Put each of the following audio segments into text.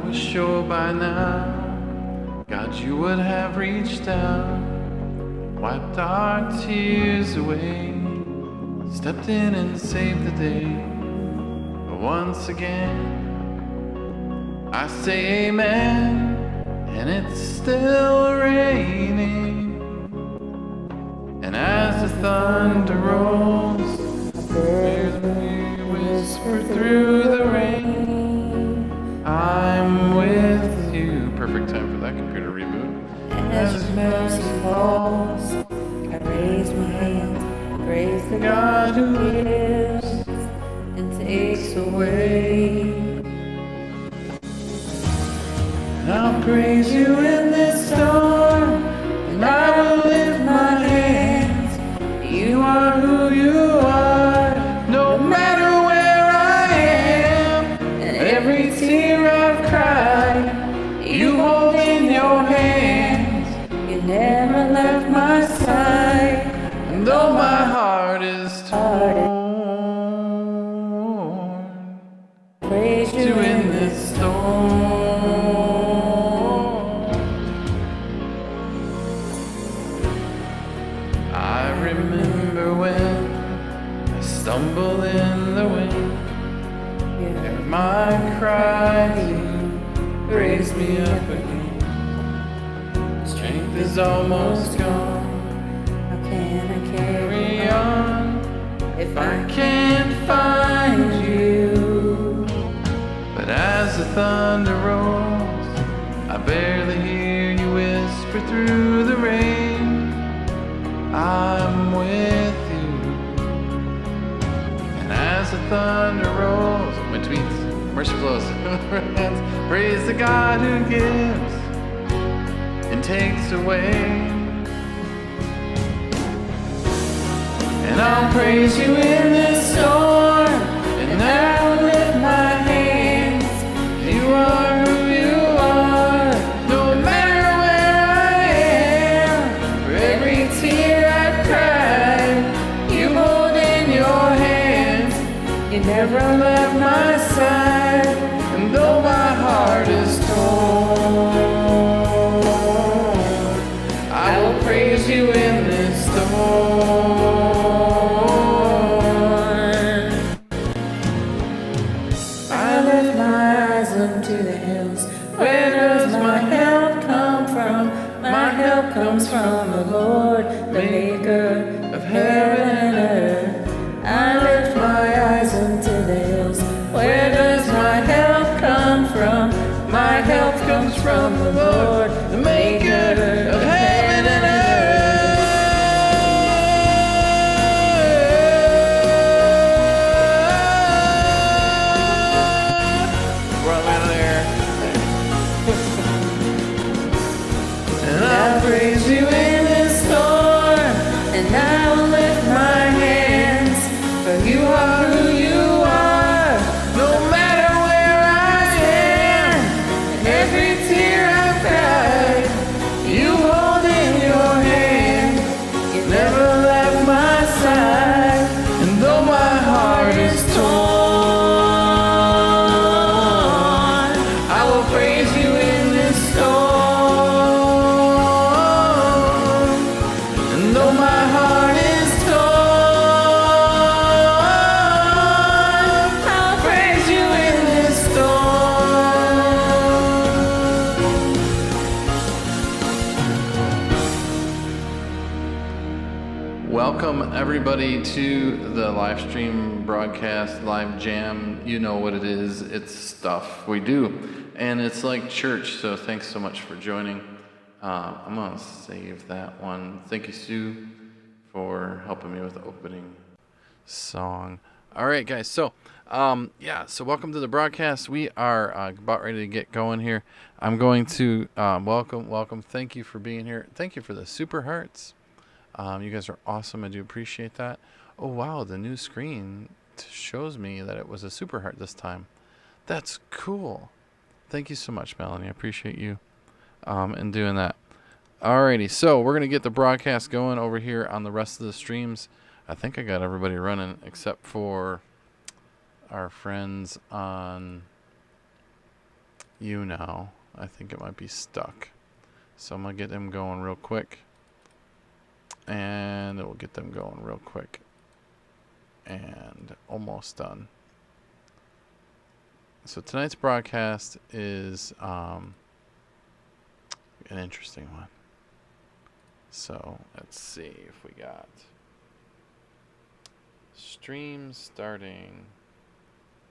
was sure by now, God, you would have reached out, wiped our tears away, stepped in and saved the day. But once again, I say amen, and it's still raining. And as the thunder rolls, we whisper through the rain, I'm with you. Perfect time for that computer reboot. As your mercy falls, I raise my hand, praise the God who gives and takes away. And I'll praise you in this storm, and I will lift my hands. You are who you are, no matter where I am. And every tear I've cried, you hold in your hands. You never left my side, And though my heart is torn, praise you in this storm. I remember when I stumble in the wind, and my cry, you raise me up again. Strength is almost gone. How can I Carry on if I can't find you. But as the thunder rolls, I barely hear you whisper through the rain, I'm with you. And as the thunder rolls, my tweets, mercy flows, praise the God who gives and takes away. And I'll praise you in this storm, and I'll lift my hands. You are who you are, no matter where I am. For every tear I've cried, you hold in your hands. You never left my side, and though my heart is torn, I will praise you in this storm. to the hills. Where does my help come from? My help comes from the Lord, the maker of heaven and earth. I lift my eyes unto the hills. Where does my help come from? My help comes from the Lord, the maker of heaven and earth. Praise you in this storm, and I will lift my hands, for you are who you are, no matter where I am. And every tear I've cried, you hold in your hand. You never left my side, and though my heart is torn, I will praise you in this storm. Welcome everybody to the live stream broadcast, live jam. You know what it is. It's stuff we do. And it's like church, so thanks so much for joining. I'm going to save that one. Thank you, Sue, for helping me with the opening song. All right, guys. So, so welcome to the broadcast. We are about ready to get going here. I'm going to welcome. Thank you for being here. Thank you for the super hearts. You guys are awesome. I do appreciate that. Oh, wow. The new screen shows me that it was a super heart this time. That's cool. Thank you so much, Melanie. I appreciate you and doing that. Alrighty. So we're going to get the broadcast going over here on the rest of the streams. I think I got everybody running except for our friends on I think it might be stuck. So I'm going to get them going real quick. And it will get them going real quick. And almost done. So tonight's broadcast is an interesting one. So let's see if we got stream starting,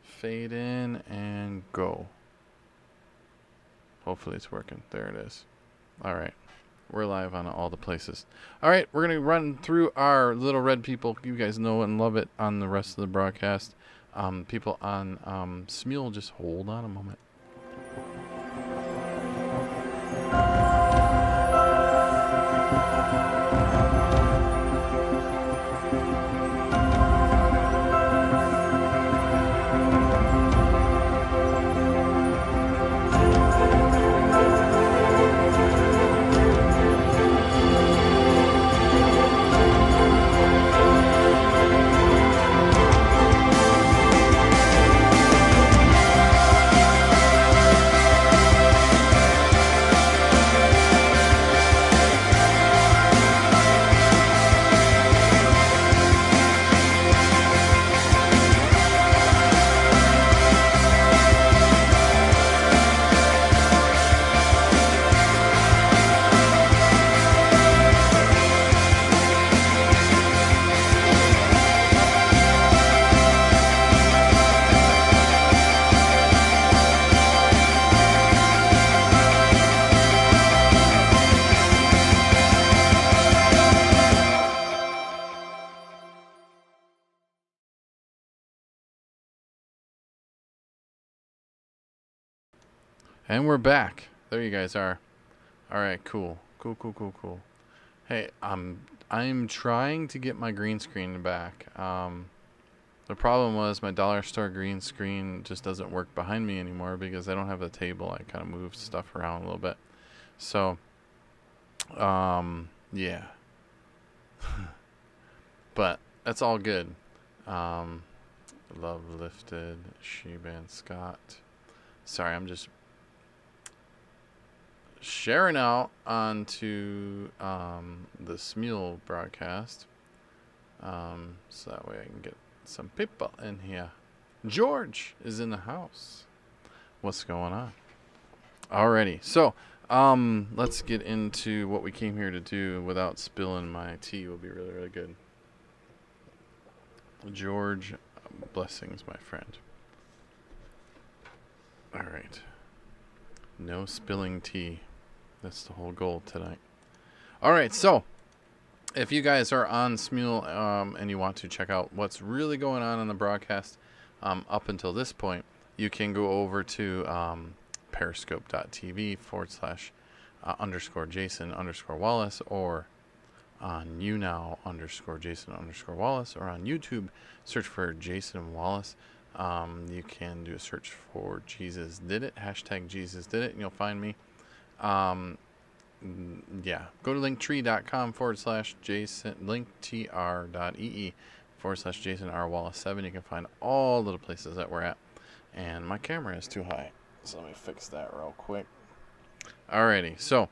fade in and go. Hopefully it's working. There it is. All right. We're live on all the places. All right. We're going to run through our little red people. You guys know and love it on the rest of the broadcast. People on Smule, just hold on a moment. And we're back. There you guys are. All right, cool. Cool. Hey, I'm trying to get my green screen back. The problem was my dollar store green screen just doesn't work behind me anymore because I don't have a table. I kind of moved stuff around a little bit. So, yeah. But that's all good. Love Lifted, Sheban Scott. Sorry, I'm just sharing out onto the Smule broadcast, so that way I can get some people in here. George is in the house. What's going on? Alrighty, so let's get into what we came here to do without spilling my tea. Will be really good. George, blessings, my friend. All right, no spilling tea. That's the whole goal tonight. All right, so if you guys are on Smule and you want to check out what's really going on the broadcast up until this point, you can go over to periscope.tv / _Jason_Wallace, or on YouNow _Jason_Wallace, or on YouTube, search for Jason Wallace. You can do a search for Jesus Did It, hashtag Jesus Did It, and you'll find me. Yeah, go to linktree.com / Jason, linktr.ee / Jason R. Wallace 7. You can find all the places that we're at. And my camera is too high, so let me fix that real quick. Alrighty, so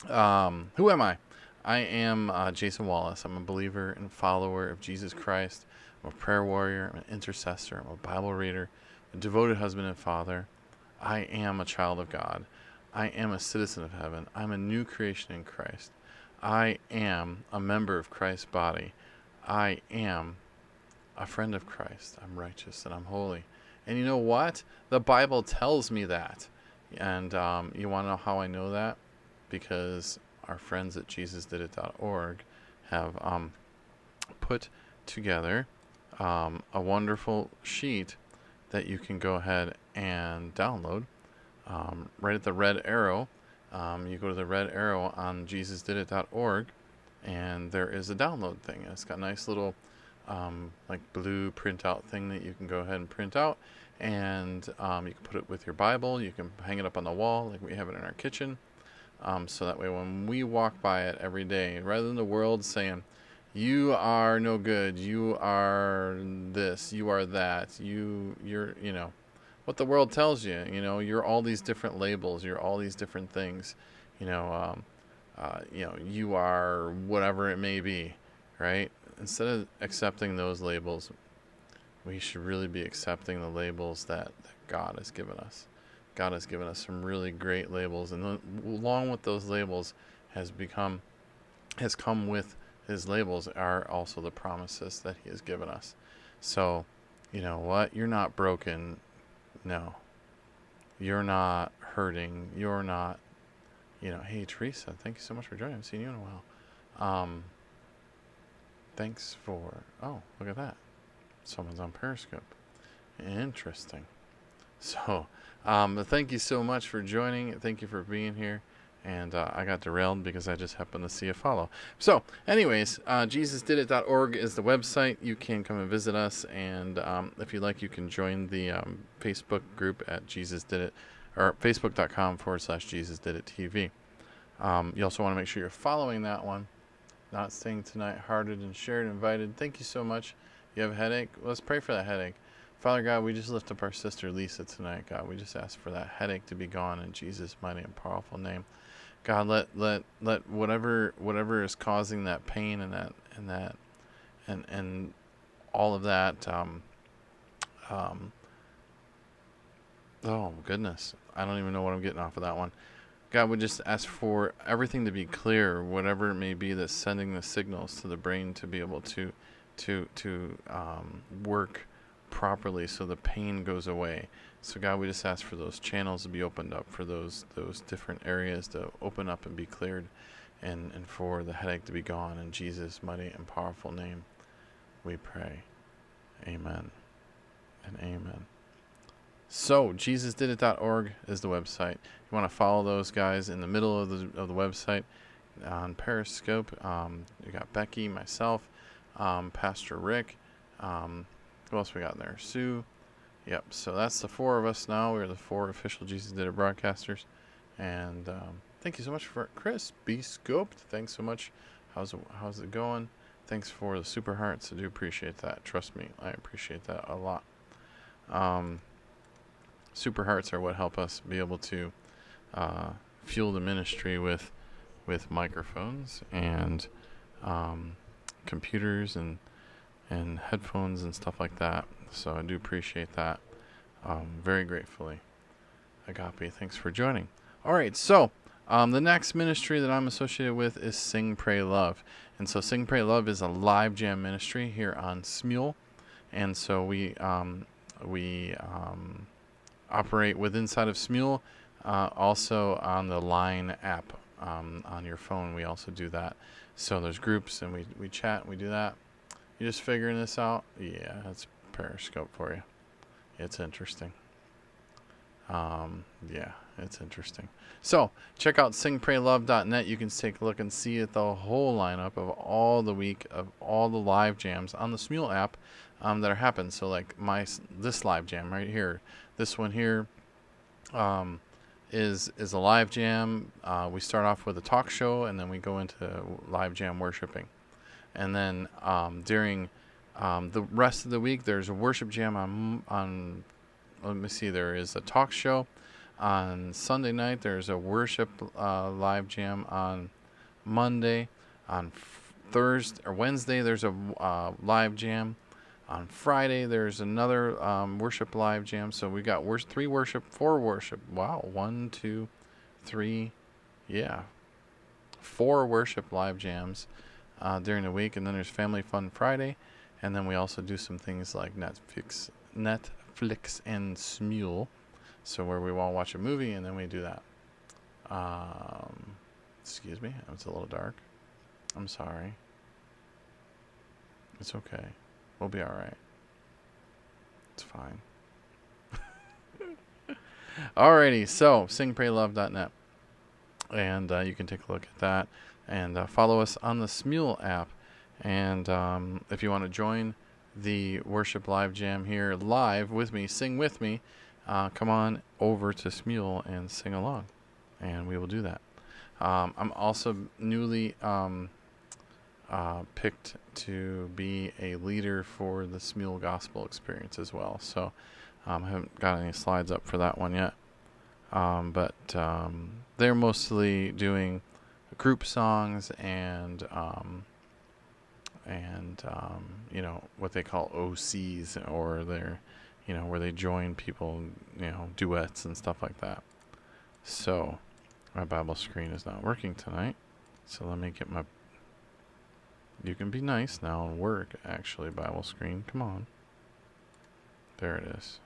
who am I? I am Jason Wallace. I'm a believer and follower of Jesus Christ. I'm a prayer warrior. I'm an intercessor. I'm a Bible reader, a devoted husband and father. I am a child of God. I am a citizen of heaven. I'm a new creation in Christ. I am a member of Christ's body. I am a friend of Christ. I'm righteous and I'm holy. And you know what? The Bible tells me that. And you want to know how I know that? Because our friends at JesusDidIt.org have put together a wonderful sheet that you can go ahead and download. Right at the red arrow, you go to the red arrow on JesusDidIt.org, and there is a download thing. It's got a nice little like blue printout thing that you can go ahead and print out, and you can put it with your Bible. You can hang it up on the wall like we have it in our kitchen, so that way when we walk by it every day, rather than the world saying, you are no good, you are this, you are that, you're what the world tells you. You're all these different labels. You're all these different things. You are whatever it may be, right? Instead of accepting those labels, we should really be accepting the labels that God has given us. God has given us some really great labels, and along with those labels has come with his labels are also the promises that he has given us. So, you know what? You're not broken. No. You're not hurting. You're not, hey, Teresa, thank you so much for joining. I haven't seen you in a while. Thanks for, oh, look at that. Someone's on Periscope. Interesting. So, thank you so much for joining. Thank you for being here. And I got derailed because I just happened to see a follow. So, anyways, JesusDidIt.org is the website. You can come and visit us. And if you like, you can join the Facebook group at JesusDidIt, or facebook.com/JesusDidItTV. You also want to make sure you're following that one. Not staying tonight, hearted and shared, invited. Thank you so much. You have a headache? Let's pray for that headache. Father God, we just lift up our sister Lisa tonight, God. We just ask for that headache to be gone in Jesus' mighty and powerful name. God, let whatever is causing that pain and all of that. Oh goodness, I don't even know what I'm getting off of that one. God, we just ask for everything to be clear, whatever it may be that's sending the signals to the brain to be able to work properly so the pain goes away. So God, we just ask for those channels to be opened up, for those different areas to open up and be cleared, and for the headache to be gone. In Jesus' mighty and powerful name we pray. Amen and amen. So JesusDidIt.org is the website. You want to follow those guys in the middle of the website on Periscope. You got Becky, myself, Pastor Rick. Who else we got in there? Sue. Yep. So that's the four of us now. We're the four official Jesus Did It broadcasters. And thank you so much for Chris B. Scoped. Thanks so much. How's it going? Thanks for the super hearts. I do appreciate that. Trust me, I appreciate that a lot. Super hearts are what help us be able to fuel the ministry with microphones and computers and headphones and stuff like that. So I do appreciate that very gratefully. Agape, thanks for joining. All right, so the next ministry that I'm associated with is Sing, Pray, Love. And so Sing, Pray, Love is a live jam ministry here on Smule. And so we operate inside of Smule, also on the Line app on your phone. We also do that. So there's groups and we chat and we do that. You just figuring this out? Yeah, that's Periscope for you. It's interesting. Yeah, it's interesting. So check out singpraylove.net. You can take a look and see the whole lineup of all the week of all the live jams on the Smule app that are happening. So like this live jam right here, this one here is a live jam. We start off with a talk show and then we go into live jam worshiping. And then during the rest of the week, there's a worship jam on let me see, there is a talk show on Sunday night. There's a worship live jam on Monday. On Thursday or Wednesday, there's a live jam. On Friday, there's another worship live jam. So we got four worship. Wow, 1, 2, 3, yeah, 4 worship live jams during the week. And then there's Family Fun Friday. And then we also do some things like Netflix and Smule, so where we all watch a movie and then we do that. Excuse me, it's a little dark. I'm sorry. It's okay. We'll be all right. It's fine. Alrighty, so singpraylove.net, and you can take a look at that and follow us on the Smule app. And if you want to join the worship live jam here live with me, sing with me, come on over to Smule and sing along, and we will do that. I'm also newly picked to be a leader for the Smule Gospel Experience as well. So I haven't got any slides up for that one yet. But they're mostly doing group songs and what they call OCs, or they're, where they join people, duets and stuff like that. So my Bible screen is not working tonight. So let me get my, you can be nice now and work, actually, Bible screen. Come on. There it is.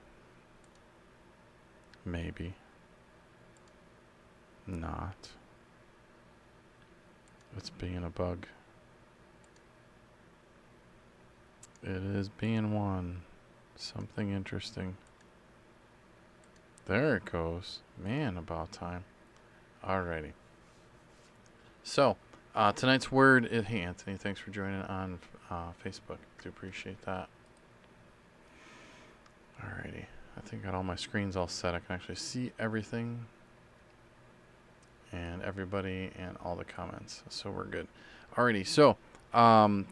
Maybe. Not. It's being a bug. It is being one. Something interesting. There it goes. Man, about time. Alrighty. So, tonight's word is... Hey, Anthony, thanks for joining on Facebook. Do appreciate that. Alrighty. I think I got all my screens all set. I can actually see everything and everybody and all the comments. So we're good. Alrighty. So,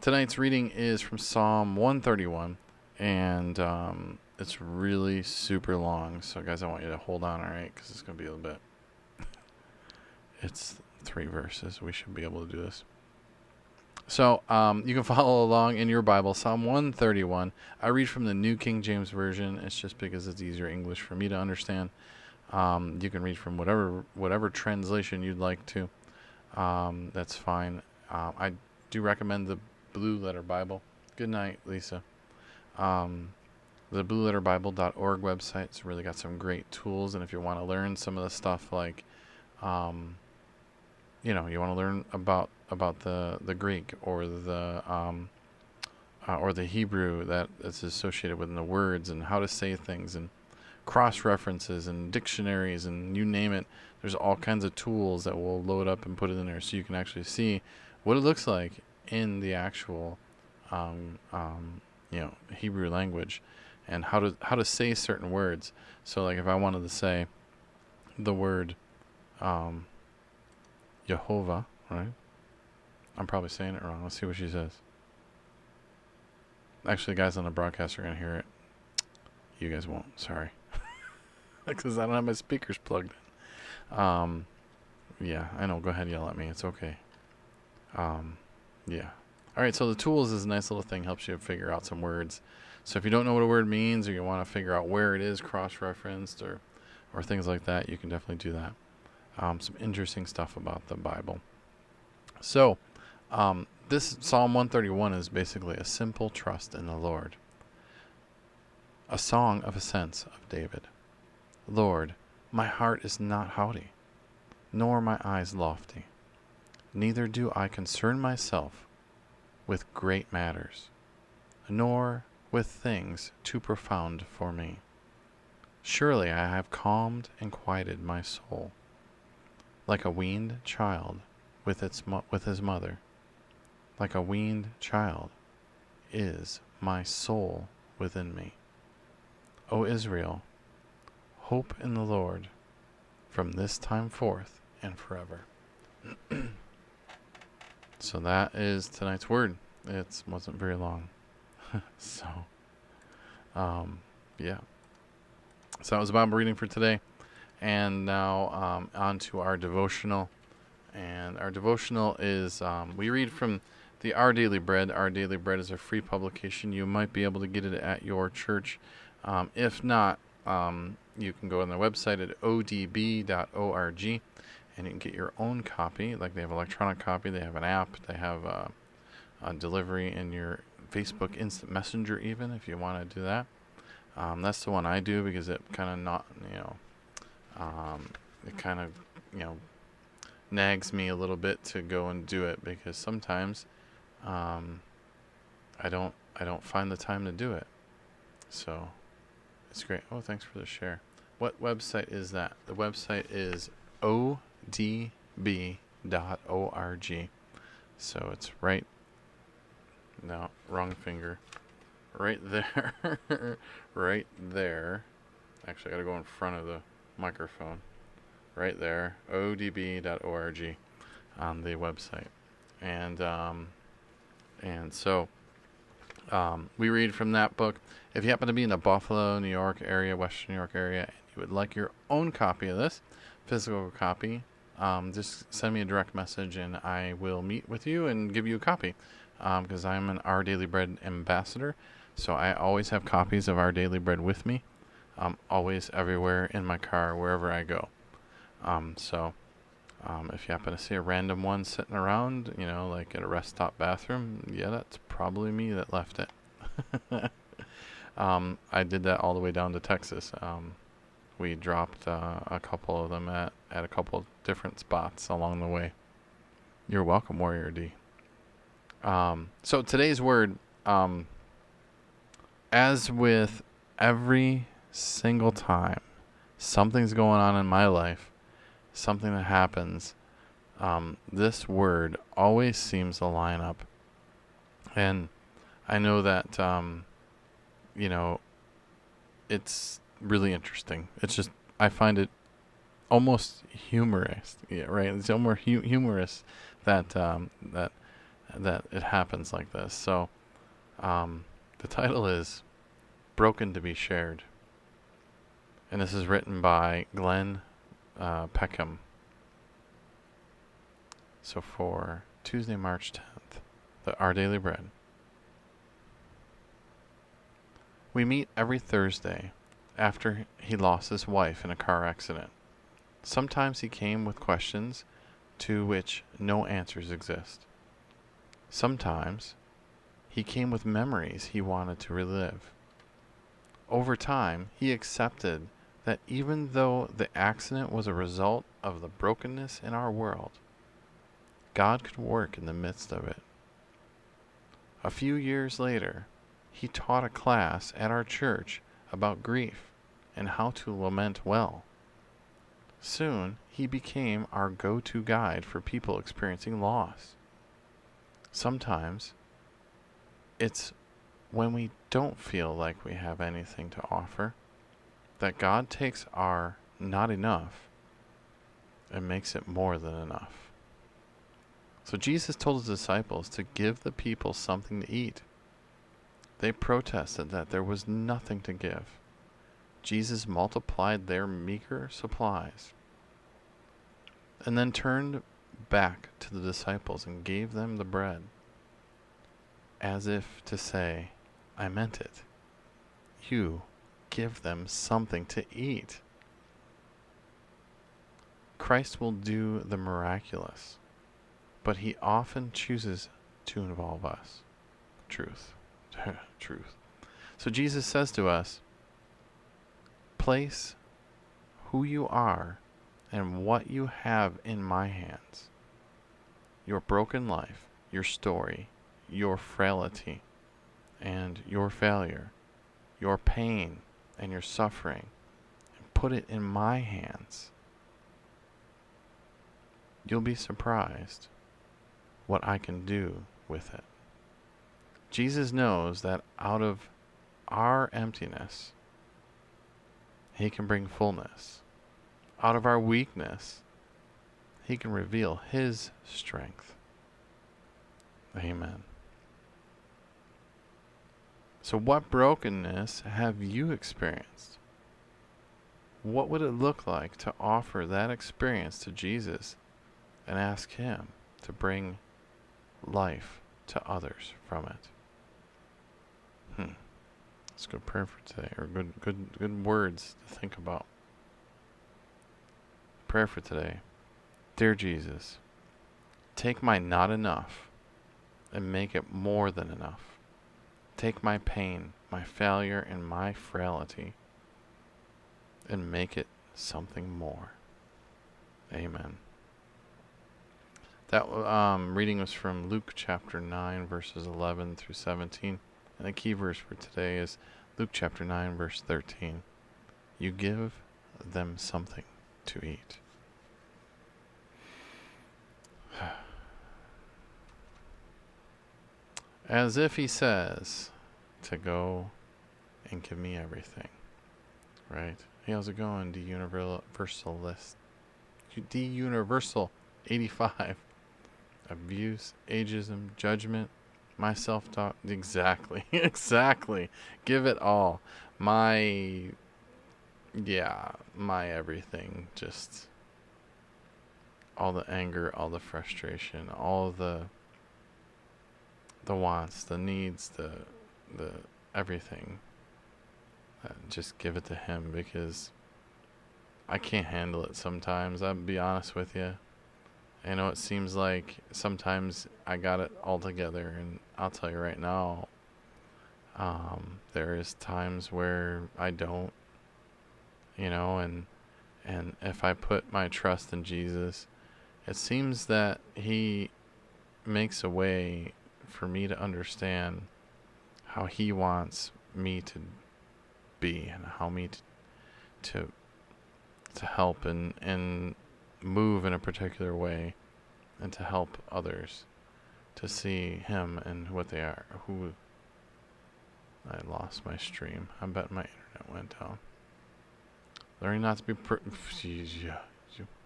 tonight's reading is from Psalm 131. And it's really super long. So, guys, I want you to hold on, alright? Because it's going to be a little bit... It's 3 verses. We should be able to do this. So, you can follow along in your Bible, Psalm 131. I read from the New King James Version. It's just because it's easier English for me to understand. You can read from whatever translation you'd like to. That's fine. I do recommend the Blue Letter Bible. Good night, Lisa. The blueletterbible.org website's really got some great tools, and if you want to learn some of the stuff like, you want to learn about the Greek or the Hebrew that is associated with the words and how to say things and cross references and dictionaries and you name it, there's all kinds of tools that will load up and put it in there so you can actually see what it looks like in the actual Hebrew language, and how to say certain words. So like if I wanted to say the word Jehovah, right? I'm probably saying it wrong. Let's see what she says. Actually, the guys on the broadcast are going to hear it. You guys won't. Sorry. Because I don't have my speakers plugged in. Yeah, I know. Go ahead and yell at me. It's okay. Yeah. All right, so the tools is a nice little thing. Helps you figure out some words. So if you don't know what a word means or you want to figure out where it is cross-referenced or things like that, you can definitely do that. Some interesting stuff about the Bible. So, this Psalm 131 is basically a simple trust in the Lord. A song of ascents of David. Lord, my heart is not haughty, nor my eyes lofty. Neither do I concern myself with great matters, nor with things too profound for me. Surely I have calmed and quieted my soul, like a weaned child with his mother. Like a weaned child is my soul within me. O Israel, hope in the Lord from this time forth and forever. So that is tonight's word. It wasn't very long. So, yeah. So that was Bible reading for today. And now on to our devotional. And our devotional is, we read from the Our Daily Bread. Our Daily Bread is a free publication. You might be able to get it at your church. If not, you can go on their website at odb.org and you can get your own copy. Like they have electronic copy, they have an app, they have a delivery in your Facebook Instant Messenger even, if you want to do that. That's the one I do because it kind of nags me a little bit to go and do it because sometimes I don't find the time to do it. So it's great. Oh, thanks for the share. What website is that? The website is odb.org. So it's right, no, wrong finger. Right there. Right there. Actually, I got to go in front of the microphone. Right there. odb.org on the website. And so We read from that book. If you happen to be in the Buffalo, New York area, Western New York area, and you would like your own copy of this, physical copy, just send me a direct message and I will meet with you and give you a copy. Because I'm an Our Daily Bread ambassador, so I always have copies of Our Daily Bread with me. Always everywhere in my car, wherever I go. If you happen to see a random one sitting around, like at a rest stop bathroom, yeah, that's probably me that left it. I did that all the way down to Texas. We dropped a couple of them at a couple different spots along the way. You're welcome, Warrior D. So today's word, as with every single time something's going on in my life, something that happens, this word always seems to line up. And I know that, it's really interesting. It's just, I find it almost humorous. Yeah, right. It's almost humorous that it happens like this. So, the title is Broken to be Shared. And this is written by Glenn Peckham. So for Tuesday, March 10th, Our Daily Bread. We meet every Thursday after he lost his wife in a car accident. Sometimes he came with questions to which no answers exist. Sometimes he came with memories he wanted to relive. Over time, he accepted that even though the accident was a result of the brokenness in our world, God could work in the midst of it. A few years later, he taught a class at our church about grief and how to lament well. Soon, he became our go-to guide for people experiencing loss. Sometimes, it's when we don't feel like we have anything to offer that God takes our not enough and makes it more than enough. So Jesus told his disciples to give the people something to eat. They protested that there was nothing to give. Jesus multiplied their meager supplies and then turned back to the disciples and gave them the bread, as if to say, I meant it. You give them something to eat. Christ will do the miraculous, but he often chooses to involve us. Truth. Truth. So Jesus says to us, place who you are and what you have in my hands. Your broken life, your story, your frailty, and your failure, your pain and your suffering, and put it in my hands. You'll be surprised what I can do with it. Jesus knows that out of our emptiness, he can bring fullness. Out of our weakness, he can reveal his strength. Amen. So what brokenness have you experienced? What would it look like to offer that experience to Jesus and ask him to bring life to others from it? That's a good prayer for today, or good words to think about. Prayer for today. Dear Jesus, take my not enough and make it more than enough. Take my pain, my failure, and my frailty and make it something more. Amen. That reading was from Luke chapter 9, verses 11 through 17. And the key verse for today is Luke chapter 9, verse 13. You give them something to eat. As if he says to go and give me everything. Right? Hey, how's it going? D-Universalist. D-Universal 85. Abuse, ageism, judgment, My self-talk, exactly. Exactly. Give it all. My, yeah, my everything. Just all the anger, all the frustration, all the wants, the needs, the everything. Just give it to him, because I can't handle it sometimes. I'll be honest with you. I know it seems like sometimes I got it all together, and I'll tell you right now, there is times where I don't, and if I put my trust in Jesus, it seems that he makes a way for me to understand how he wants me to be, and how me to help and move in a particular way, and to help others to see him and what they are. Who I lost my stream. I bet my internet went down. Learning not to be yeah,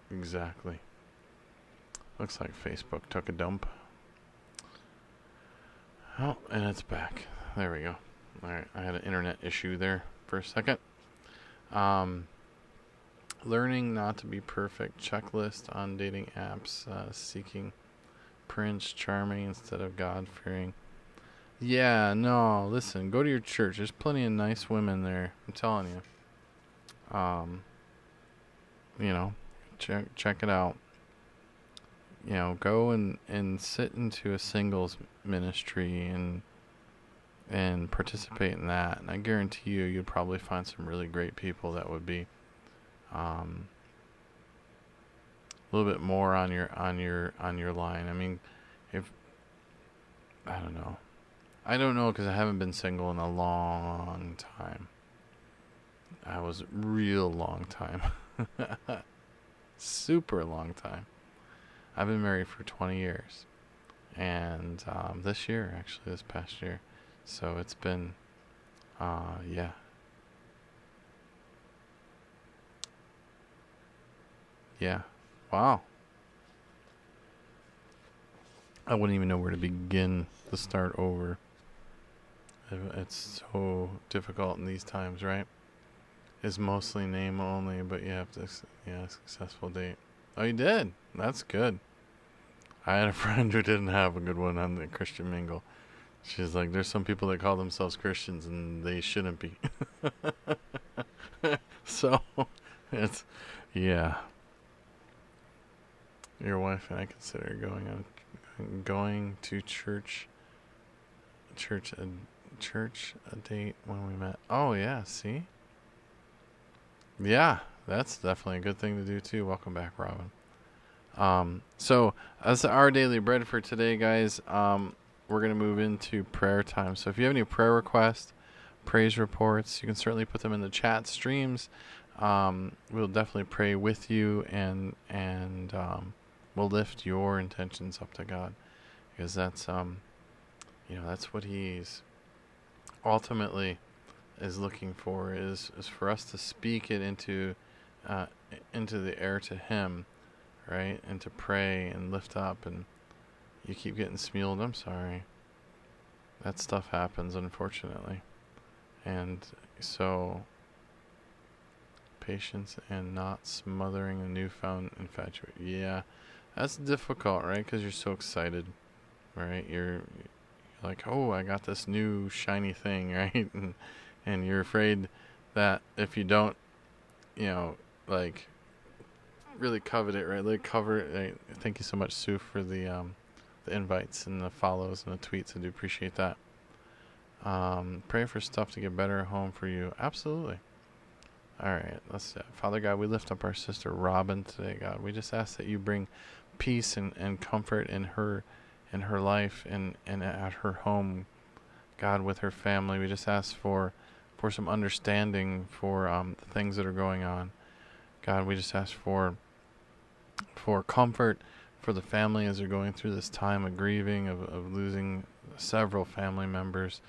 exactly. Looks like Facebook took a dump. Oh, and it's back. There we go. Alright, I had an internet issue there for a second. Learning not to be perfect. Checklist on dating apps. Seeking Prince Charming instead of God-fearing. Yeah, no, listen. Go to your church. There's plenty of nice women there. I'm telling you. Check it out. Go and sit into a singles ministry and participate in that. And I guarantee you'd probably find some really great people that would be a little bit more on your line. I mean, if I don't know because I haven't been single in a long time. I was real long time. Super long time. I've been married for 20 years. And this past year. So it's been, yeah. Yeah. Wow. I wouldn't even know where to begin to start over. It's so difficult in these times, right? It's mostly name only, but you have to, successful date. Oh, you did? That's good. I had a friend who didn't have a good one on the Christian Mingle. She's like, there's some people that call themselves Christians and they shouldn't be. So, it's, yeah. Your wife and I consider going to church a date when we met. Oh yeah, see? Yeah, that's definitely a good thing to do too. Welcome back, Robin. So as our daily bread for today, guys, we're going to move into prayer time. So if you have any prayer requests, praise reports, you can certainly put them in the chat streams. We'll definitely pray with you and we'll lift your intentions up to God, because that's, that's what he's ultimately is looking for, is for us to speak it into the air to him, right? And to pray and lift up. And you keep getting smealed. I'm sorry. That stuff happens, unfortunately. And so, patience and not smothering a newfound infatuation. Yeah, that's difficult, right? Because you're so excited, right? You're like, oh, I got this new shiny thing, right? And you're afraid that if you don't, really covet it, right? Like cover it. Right? Thank you so much, Sue, for the invites and the follows and the tweets. I do appreciate that. Pray for stuff to get better at home for you. Absolutely. All right, let's Father God, we lift up our sister Robin today, God. We just ask that you bring peace and comfort in her life and at her home, God, with her family. We just ask for some understanding for the things that are going on. God, we just ask for comfort for the family as they're going through this time of grieving, of losing several family members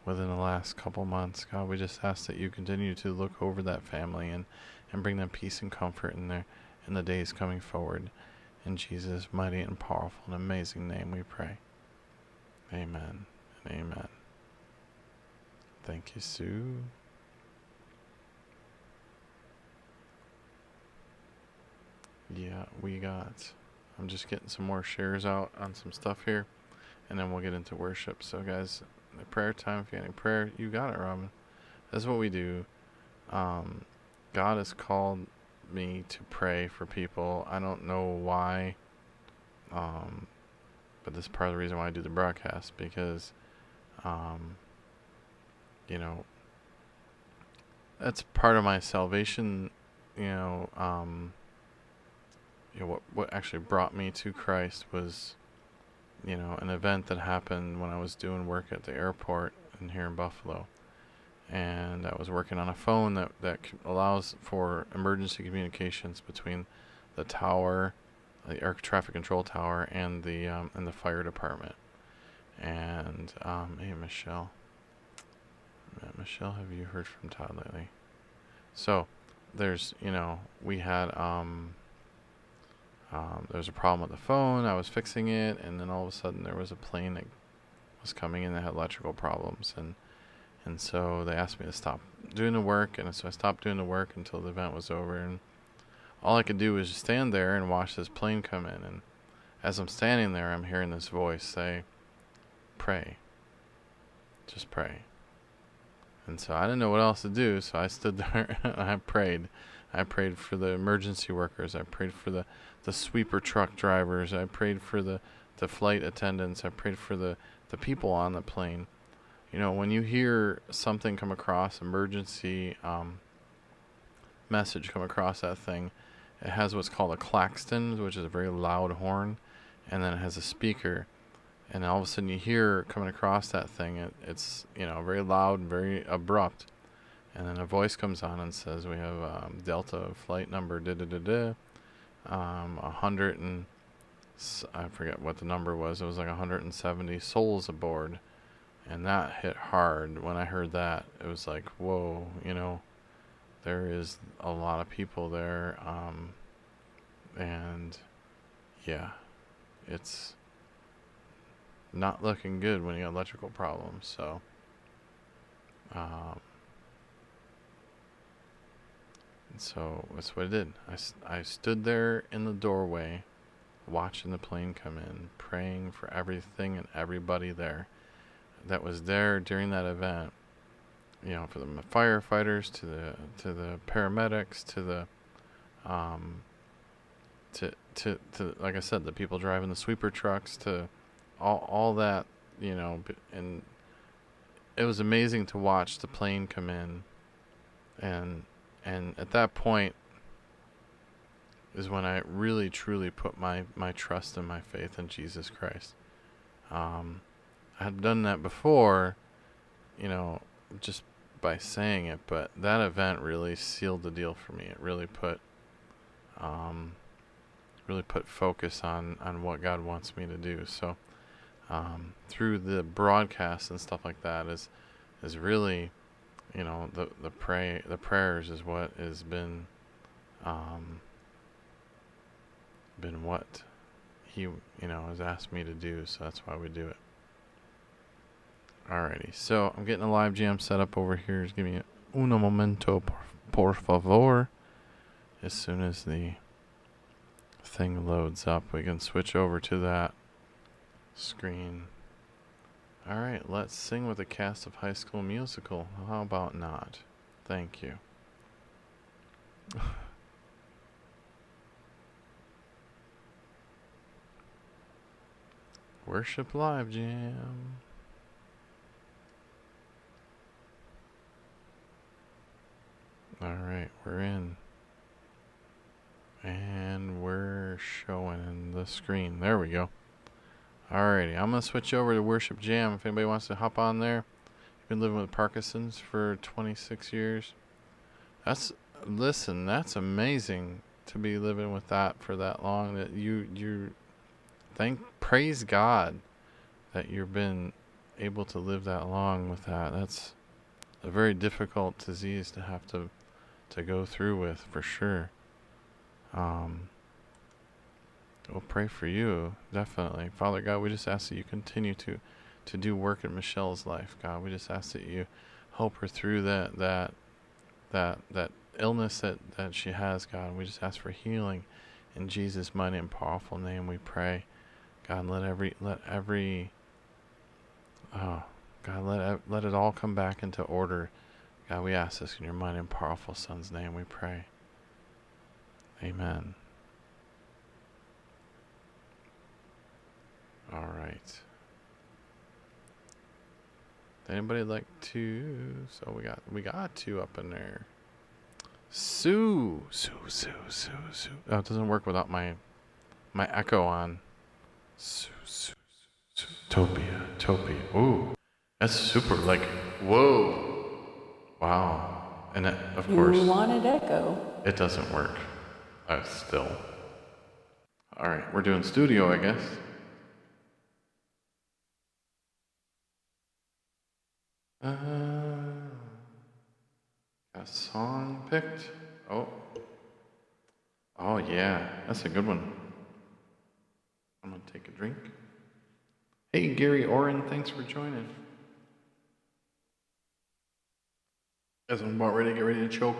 within the last couple months. God, we just ask that you continue to look over that family and bring them peace and comfort in the days coming forward. In Jesus' mighty and powerful and amazing name we pray. Amen. and amen. Thank you, Sue. Yeah, I'm just getting some more shares out on some stuff here, and then we'll get into worship. So, guys, the prayer time, if you have any prayer, you got it, Robin. That's what we do. God has called me to pray for people. I don't know why, but this is part of the reason why I do the broadcast, because, you know, that's part of my salvation, what actually brought me to Christ was, an event that happened when I was doing work at the airport here in Buffalo. And I was working on a phone that allows for emergency communications between the tower, the air traffic control tower, and the fire department. And hey, Michelle, have you heard from Todd lately? So there's, we had there was a problem with the phone. I was fixing it, and then all of a sudden there was a plane that was coming in that had electrical problems, and so they asked me to stop doing the work, and so I stopped doing the work until the event was over, and all I could do was just stand there and watch this plane come in. And as I'm standing there, I'm hearing this voice say, "Pray. Just pray." And so I didn't know what else to do, so I stood there and I prayed. I prayed for the emergency workers. I prayed for the sweeper truck drivers. I prayed for the flight attendants. I prayed for the people on the plane. When you hear something come across, emergency message come across that thing, it has what's called a klaxon, which is a very loud horn, and then it has a speaker. And all of a sudden you hear coming across that thing, it's very loud and very abrupt. And then a voice comes on and says, "We have Delta flight number 100 and I forget what the number was. It was like 170 souls aboard." And that hit hard. When I heard that, it was like, whoa, there is a lot of people there. And yeah, it's not looking good when you got electrical problems. So, so that's what I did. I stood there in the doorway, watching the plane come in, praying for everything and everybody there that was there during that event. For the firefighters, to the paramedics, to the to like I said, the people driving the sweeper trucks, to all that, and it was amazing to watch the plane come in, and at that point is when I really truly put my trust and my faith in Jesus Christ. I had done that before, just by saying it, but that event really sealed the deal for me. It really put focus on what God wants me to do. So through the broadcast and stuff like that is really, the prayers is what has been what he has asked me to do. So that's why we do it. Alrighty, so I'm getting a live jam set up over here. Just give me un momento, por favor. As soon as the thing loads up, we can switch over to that screen. Alright, let's sing with the cast of High School Musical. How about not? Thank you. Worship Live Jam. Alright, we're in. And we're showing the screen. There we go. Alrighty, I'm going to switch over to Worship Jam. If anybody wants to hop on there. You've been living with Parkinson's for 26 years. That's amazing to be living with that for that long. That praise God that you've been able to live that long with that. That's a very difficult disease to have to go through with, for sure. We'll pray for you, definitely. Father God, we just ask that you continue to to do work in Michelle's life, God. We just ask that you help her through that illness that she has, God. We just ask for healing in Jesus' mighty and powerful name. We pray, God. Let it all come back into order. God, we ask this in your mighty and powerful Son's name. We pray. Amen. All right. Anybody like to? So we got two up in there. Sue. Oh, it doesn't work without my echo on. Sue. Topia. Ooh, that's super. Like, whoa, wow. And it, of course, You wanted echo. it doesn't work. Still. All right, we're doing studio, I guess. Got a song picked. Oh yeah, that's a good one. I'm gonna take a drink. Hey Gary Oren, thanks for joining. Guys, I'm about ready to get ready to choke.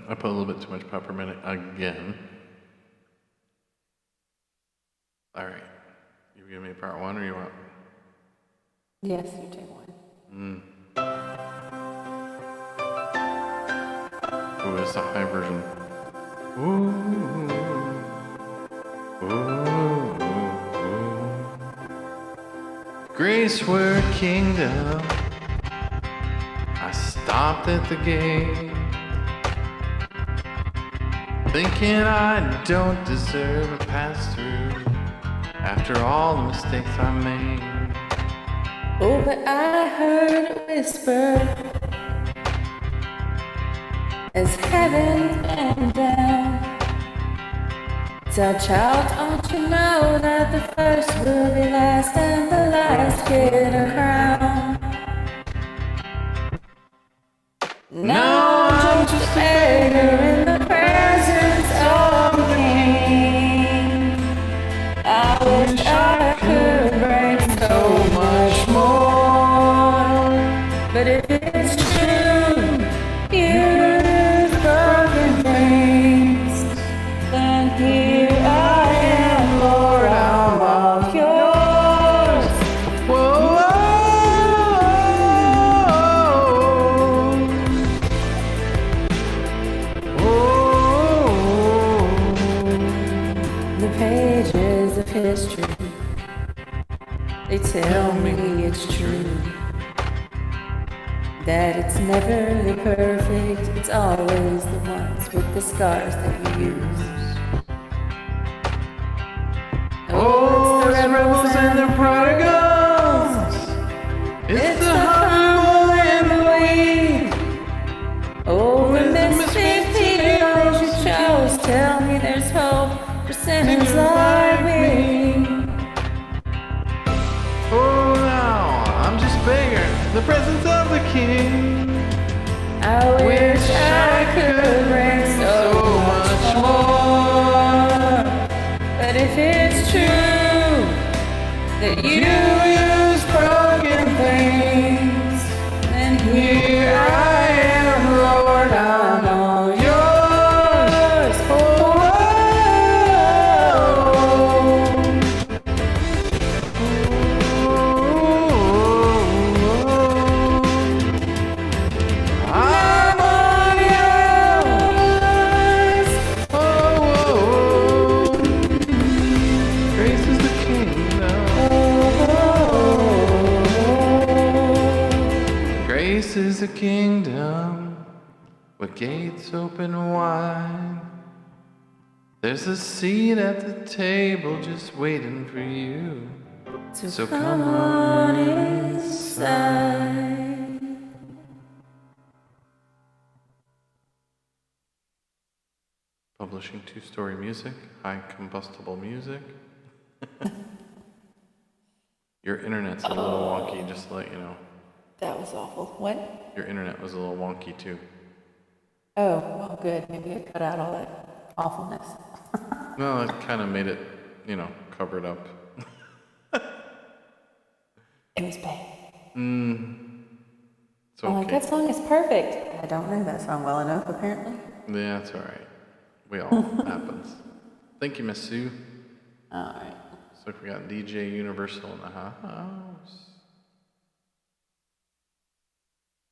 I put a little bit too much peppermint again. All right, you give me part one, or you want? Yes, you take one. Ooh, it's a high version. Ooh. Grace Word Kingdom. I stopped at the gate, thinking I don't deserve a pass through after all the mistakes I made. Oh, but I heard a whisper as heaven came down. So child, don't you know that the first will be last and the last get a crown? No, I'm just a beggar in the presence of the King. I wish I could bring so much more, but if it's true, you've broken things, then here I am, Lord, I'm all yours. Whoa. The pages of history, they tell me it's true, that it's never the perfect, it's always the ones with the scars that you use. Oh, it's the rebels and the prodigals. It's the humble and the weak. Oh, the misfit those you chose, tell me there's hope for sinners like me. Oh, now I'm just begging the presence of the King. I wish I could bring so much more, but if it's true that you use broken things, then here I am, Lord, I'm all yours. I'm all yours. Grace is the kingdom. Grace is the kingdom with gates open wide. There's a seat at the table just waiting for you. So come on inside. Publishing two-story music, high combustible music. Your internet's a little wonky, just to let you know. That was awful. What? Your internet was a little wonky too. Oh, well, good. Maybe I cut out all that awfulness. No, it kind of made it, covered up. It was bad. It's okay. Like, that song is perfect. I don't know that song well enough, apparently. Yeah, it's all right. We all happens. Thank you, Miss Sue. All right. Looks like we got DJ Universal in the house.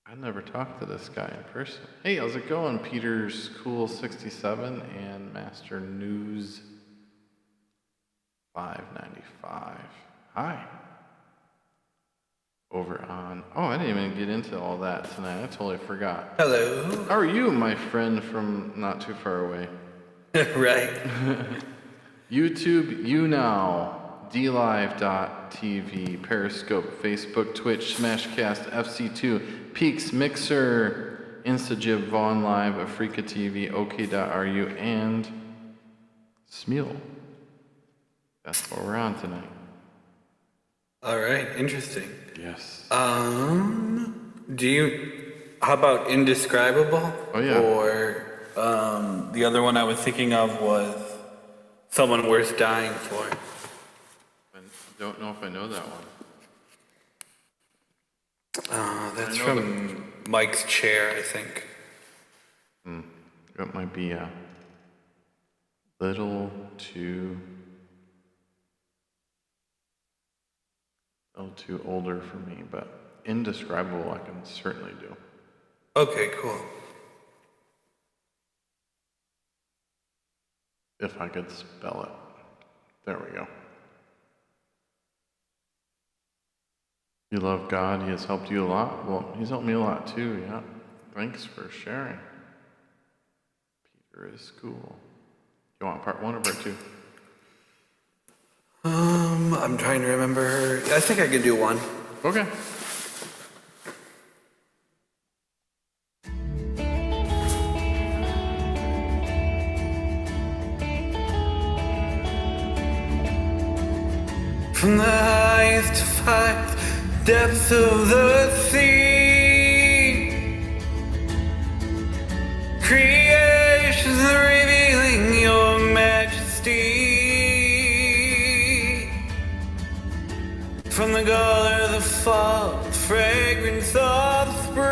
I never talked to this guy in person. Hey, how's it going? Peter's Cool 67 and Master News 595. Hi. Over on... Oh, I didn't even get into all that tonight. I totally forgot. Hello. How are you, my friend from not too far away? Right. YouTube, YouNow, DLive.tv, Periscope, Facebook, Twitch, Smashcast, FC2, Peaks, Mixer, Instagib, Vaughn Live, Africa TV, OK.ru, and Smeal. That's what we're on tonight. All right. Interesting. Yes. How about Indescribable? Oh, yeah. Or the other one I was thinking of was Someone Worth Dying For. I don't know if I know that one. That's from Mike's Chair, I think. That might be a little too older for me, but Indescribable I can certainly do. Okay, cool. If I could spell it. There we go. You love God, He has helped you a lot? Well, He's helped me a lot too, yeah. Thanks for sharing. Peter is cool. You want part 1 or part 2? I'm trying to remember. I think I could do one. Okay. From the highest to five depths of the sea, creations revealing your majesty. From the color of the fall, the fragrance of spring,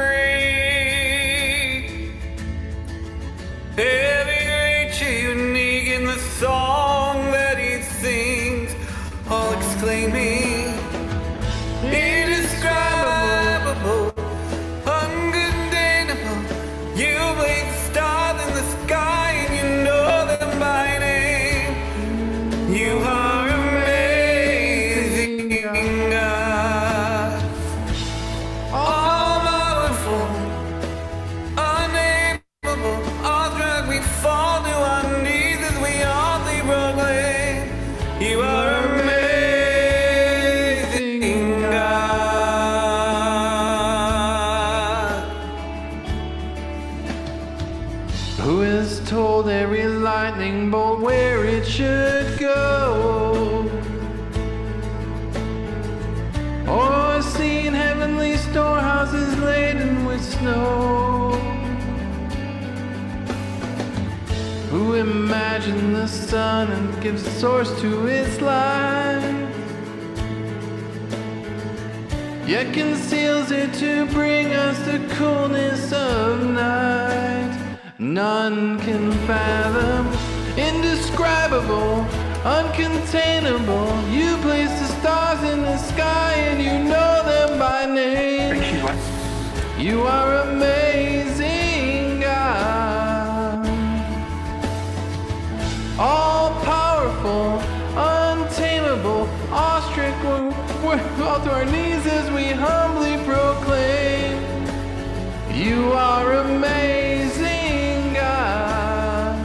every creature unique in the song that he sings, all exclaiming, indescribable, uncontainable. You place stars in the sky and you know them by name. You are amazing, God. All powerful, unnameable, awestruck, we fall to our knees as we humbly proclaim. You are amazing, God. Who has told every lightning bolt where it should go? Or seen heavenly storehouses laden with snow? Who imagined the sun and gives source to its light, yet conceals it to bring us the coolness of night? None can fathom, indescribable, uncontainable. You place the stars in the sky and you know them by name. You are amazing, God. All powerful, untamable, awestruck, we fall to our knees as we humbly proclaim. You are amazing, God.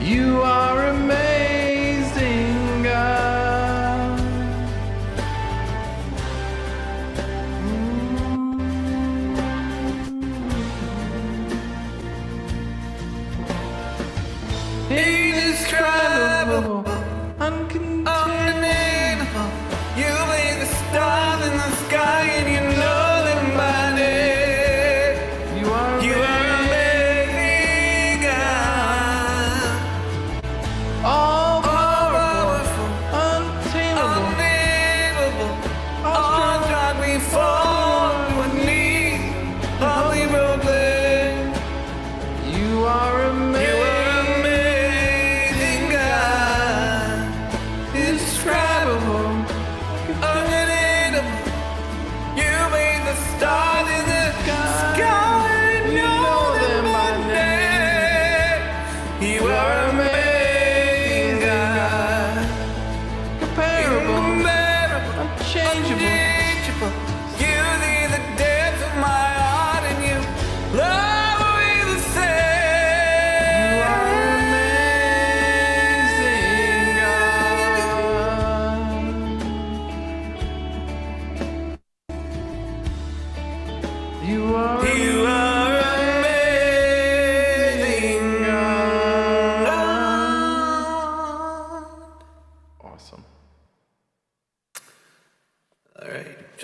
You are amazing, God. Indescribable, Uncontainable. you lay the stars in the sky and you know them by name. You are You are amazing, God.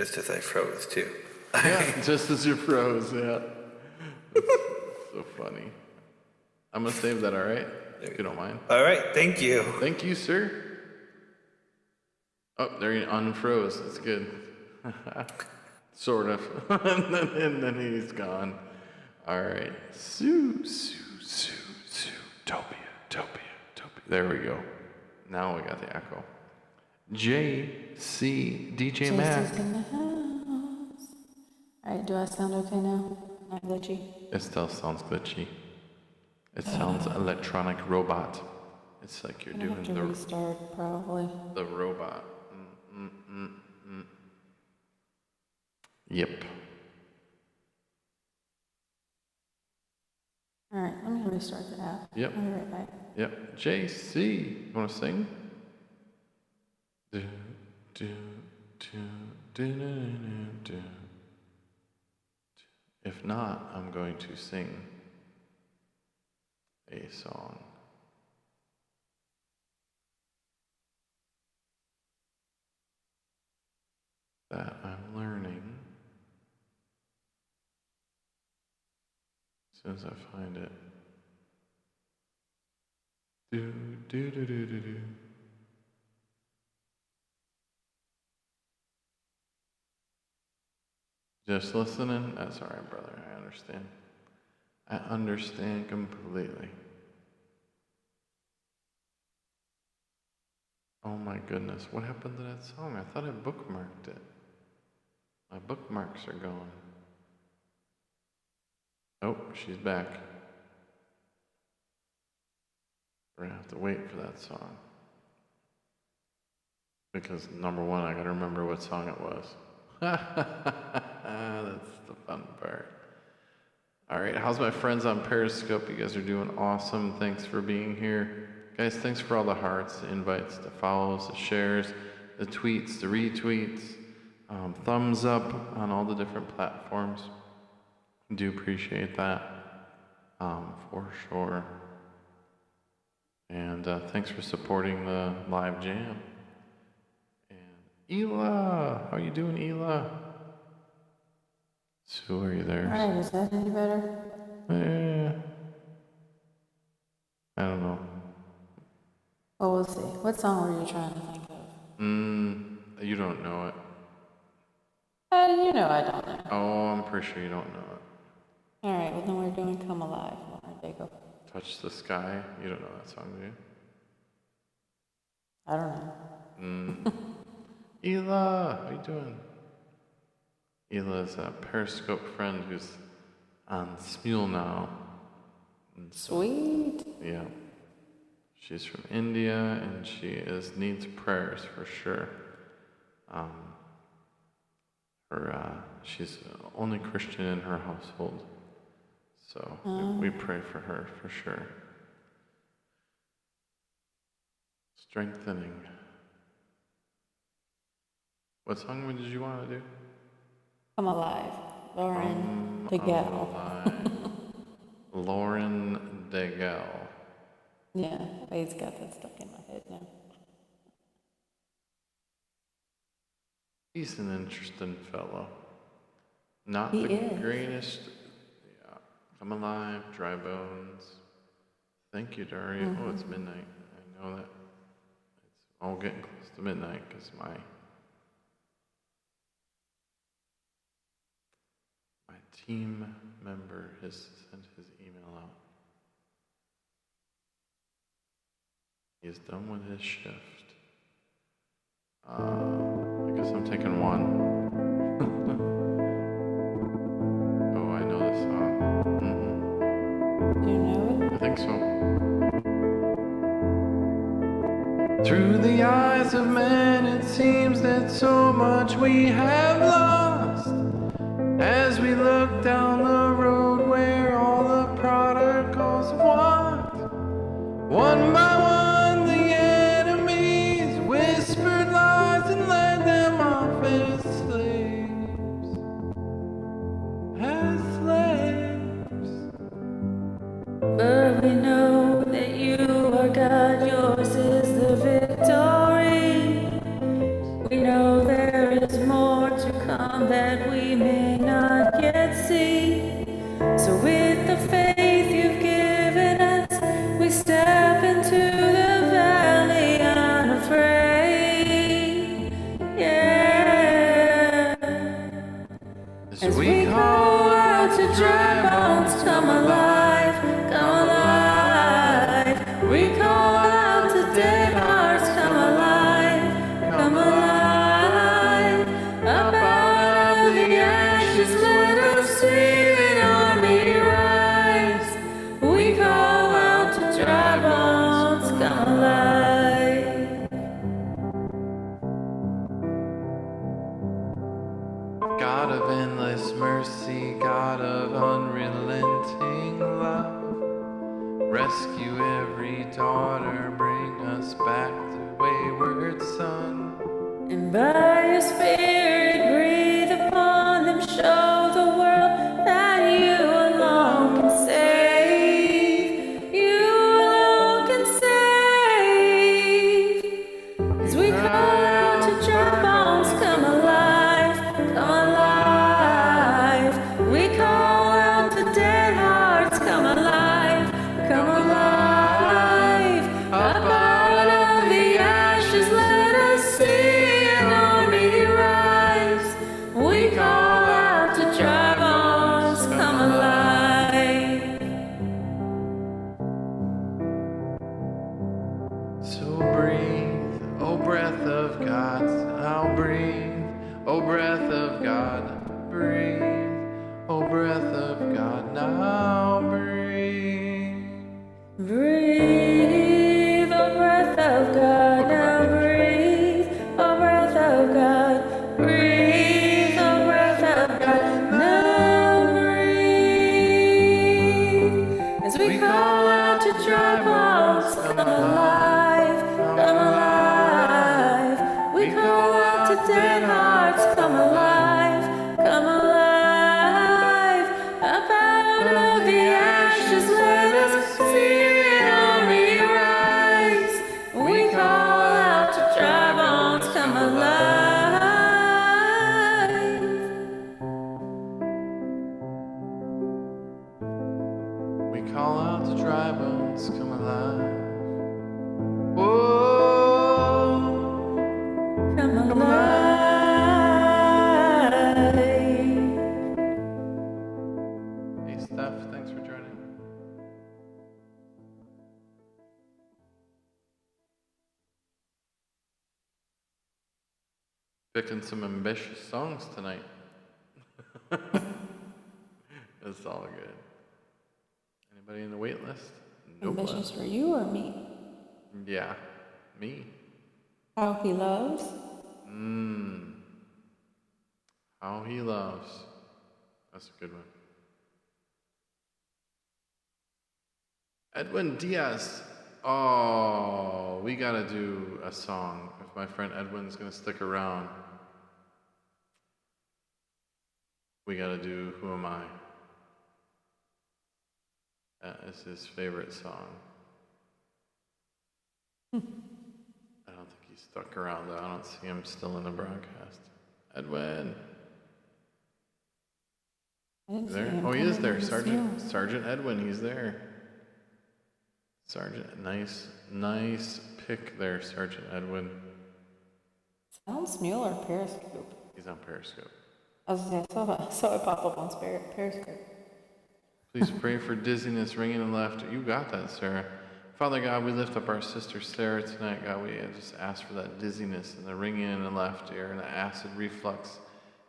just as I froze too. Yeah, just as you froze, yeah. That's so funny. I'm gonna save that, all right? If you don't mind. All right, thank you. Thank you, sir. Oh, there you unfroze. That's good. Sort of. and then he's gone. All right. Zootopia. There we go. Now we got the echo. JC DJ Mac. JC's in the house. Alright, do I sound okay now? Not glitchy? It still sounds glitchy. It sounds electronic robot. It's like you're I'm gonna doing have to restart, probably. the robot. Yep. Alright, I'm gonna restart the app. Yep. I'll be right back. Yep. JC, you want to sing? Do, do, do, do, do, do, do. If not, I'm going to sing a song. That I'm learning. As soon as I find it. Do, do, do, do, do, do. Just listening? That's all right, brother. I understand. I understand completely. Oh my goodness. What happened to that song? I thought I bookmarked it. My bookmarks are gone. Oh, she's back. We're gonna have to wait for that song. Because number one, I gotta remember what song it was. That's the fun part. Alright, how's my friends on Periscope? You guys are doing awesome. Thanks for being here. Guys, thanks for all the hearts, the invites, the follows, the shares, the tweets, the retweets, thumbs up on all the different platforms. Do appreciate that, for sure. And thanks for supporting the live jam. And Ela, how you doing, Ela? Sue, are you there? Alright, is that any better? I don't know. Well, we'll see. What song were you trying to think of? You don't know it. How do you know I don't know? Oh, I'm pretty sure you don't know it. Alright, well then we're doing Come Alive, Lauren Daigle. Touch the Sky. You don't know that song, do you? I don't know. Ela, how you doing? Ela's a Periscope friend who's on Smule now. Sweet. Yeah. She's from India and she needs prayers for sure. She's the only Christian in her household. So we pray for her for sure. Strengthening. What song did you want to do? Come Alive, Lauren Daigle. Lauren Daigle. Yeah, Wade's got that stuck in my head now. He's an interesting fellow. Not He the is. greatest. Yeah. Come Alive, Dry Bones. Thank you, Daria. Oh, it's midnight. I know that. It's all getting close to midnight because my team member has sent his email out. He is done with his shift. I guess I'm taking one. Oh, I know this song. Do you know it? I think so. Through the eyes of men, it seems that so much we have lost. As we look down the road where all the prodigals walked, one by one the enemies whispered lies and led them off as slaves. As slaves. But we know that you are God, yours is the victory. We know there is more to come. come that we may not yet see. So with the faith you've given us, we step into the valley unafraid. Yeah. As we call out to dry bones, come alive, come alive. We call out to dead hearts, come alive, come alive. Up out of the ashes, let us see an army rise. We call out to dry bones, come alive. God of endless mercy, God of unrelenting love, rescue every daughter, bring us back the wayward son. And by your spirit breathe upon them, show the world that you alone can save. You alone can save. As we call out to dry bones, come alive, come alive. We call out to dead hearts, come alive, come alive. Up out of the ashes, let us see an army rise. We call out to dry bones, come alive. So breathe, O breath of God, now breathe, O breath of God, breathe, O breath of God, now breathe. Breathe, O breath of God, now breathe, O breath of God, breathe, O breath of God, now breathe. As we call out to dry bones, come alive, come alive. We call out to dead hearts, come alive, come alive. Up out of the ashes, let us see an army rise. We call out to dry bones, come alive. We call out to dry bones, come alive. Whoa, Come alive. hey Steph, thanks for joining. Picking some ambitious songs tonight. It's all good. Anybody in the wait list? Nope. Ambitious for you or me? Yeah, me. How he loves. How he loves. That's a good one. Edwin Diaz. Oh, we gotta do a song. If my friend Edwin's gonna stick around, we gotta do Who Am I? That is his favorite song. I don't think he's stuck around though. I don't see him still in the broadcast. Edwin. There? Oh, he is there. Sergeant Edwin, he's there. Sergeant, nice pick there, Sergeant Edwin. Sounds Mule or Periscope? He's on Periscope. I was gonna say, I saw it pop up on Periscope. Please pray for dizziness, ringing and laughter. You got that, Sarah. Father God, we lift up our sister Sarah tonight. God, we just ask for that dizziness and the ringing and the laughter and the acid reflux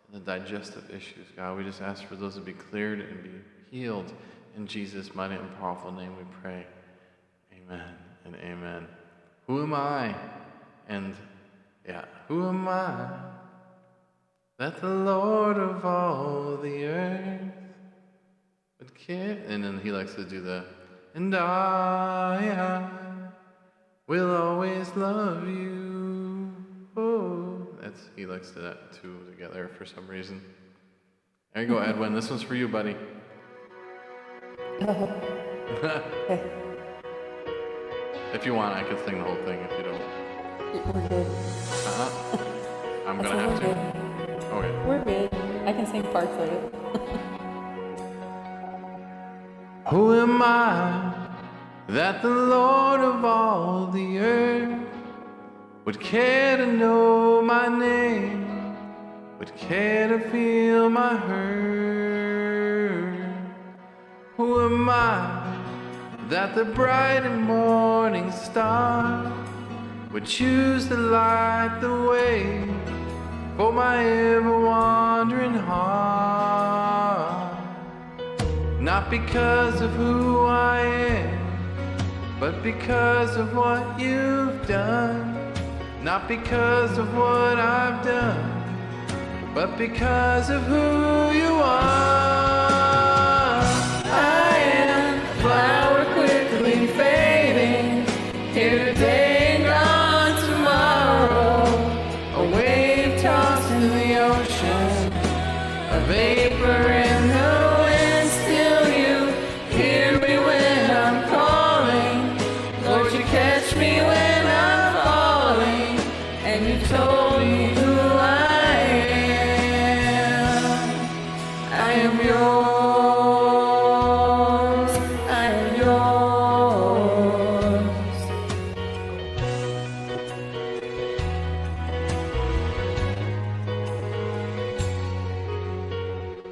and the digestive issues. God, we just ask for those to be cleared and be healed. In Jesus' mighty and powerful name we pray. Amen and amen. Who am I? And yeah, who am I? That the Lord of all the earth would care. And then he likes to do the, and I will always love you. Oh, he likes to do that two together for some reason. There you go, Edwin. This one's for you, buddy. If you want, I could sing the whole thing. If you don't, We're good. I'm gonna have to. Okay. We're good. I can sing parts of it. Who am I that the Lord of all the earth would care to know my name, would care to feel my hurt? Who am I that the bright and morning star would choose to light the way for my ever-wandering heart? Not because of who I am, but because of what you've done. Not because of what I've done, but because of who you are. I am a flower quickly fading, here today and gone tomorrow. A wave tossed in the ocean, a vapor in the wind. Still you hear me when I'm calling. Lord, you catch me when I'm falling, and you told me who I am. I am yours. I am yours.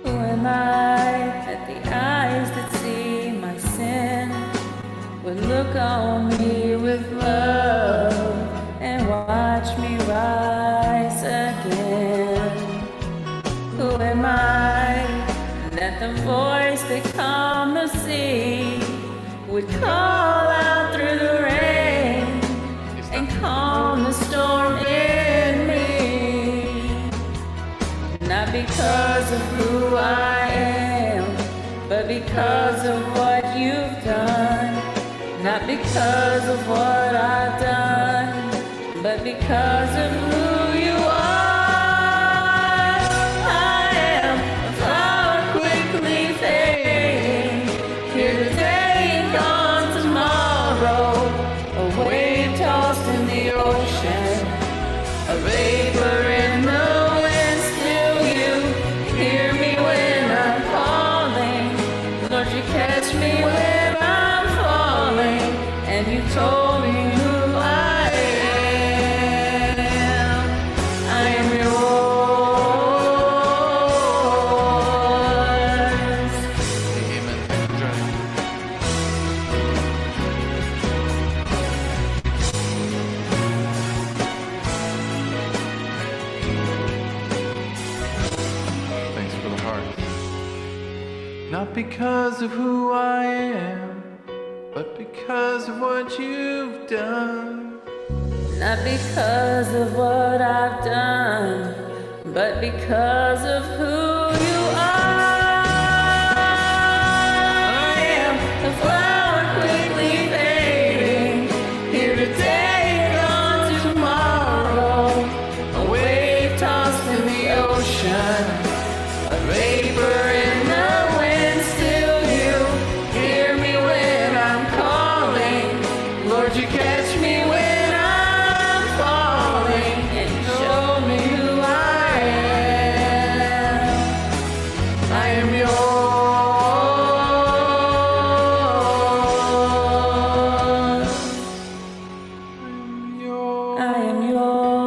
Who am I that the eyes that see my sin would look on me with love and watch me rise again? Who am I that the voice that calmed the sea would call out through the rain and calm the storm in me? Not because of who I am, but because of what you've done. Not because of what I've done, but because of who you are. I am a flower quickly fading, here today and gone tomorrow. A wave tossed in the ocean, a vapor in the wind. Still you hear me when I'm calling. Lord, you catch me when I'm falling, and you told me who I am. I am yours. Amen. Thank you, Johnny. Thanks for the heart. Not because of who I am, but because of what you've done. Not because of what I've done, but because of who you are. I am a flower quickly fading, here today and gone tomorrow. A wave tossed in the ocean, a vapor in the wind. Still you hear me when I'm calling. Lord, you catch me when I'm falling, and you show me who I am. I am yours. I am yours.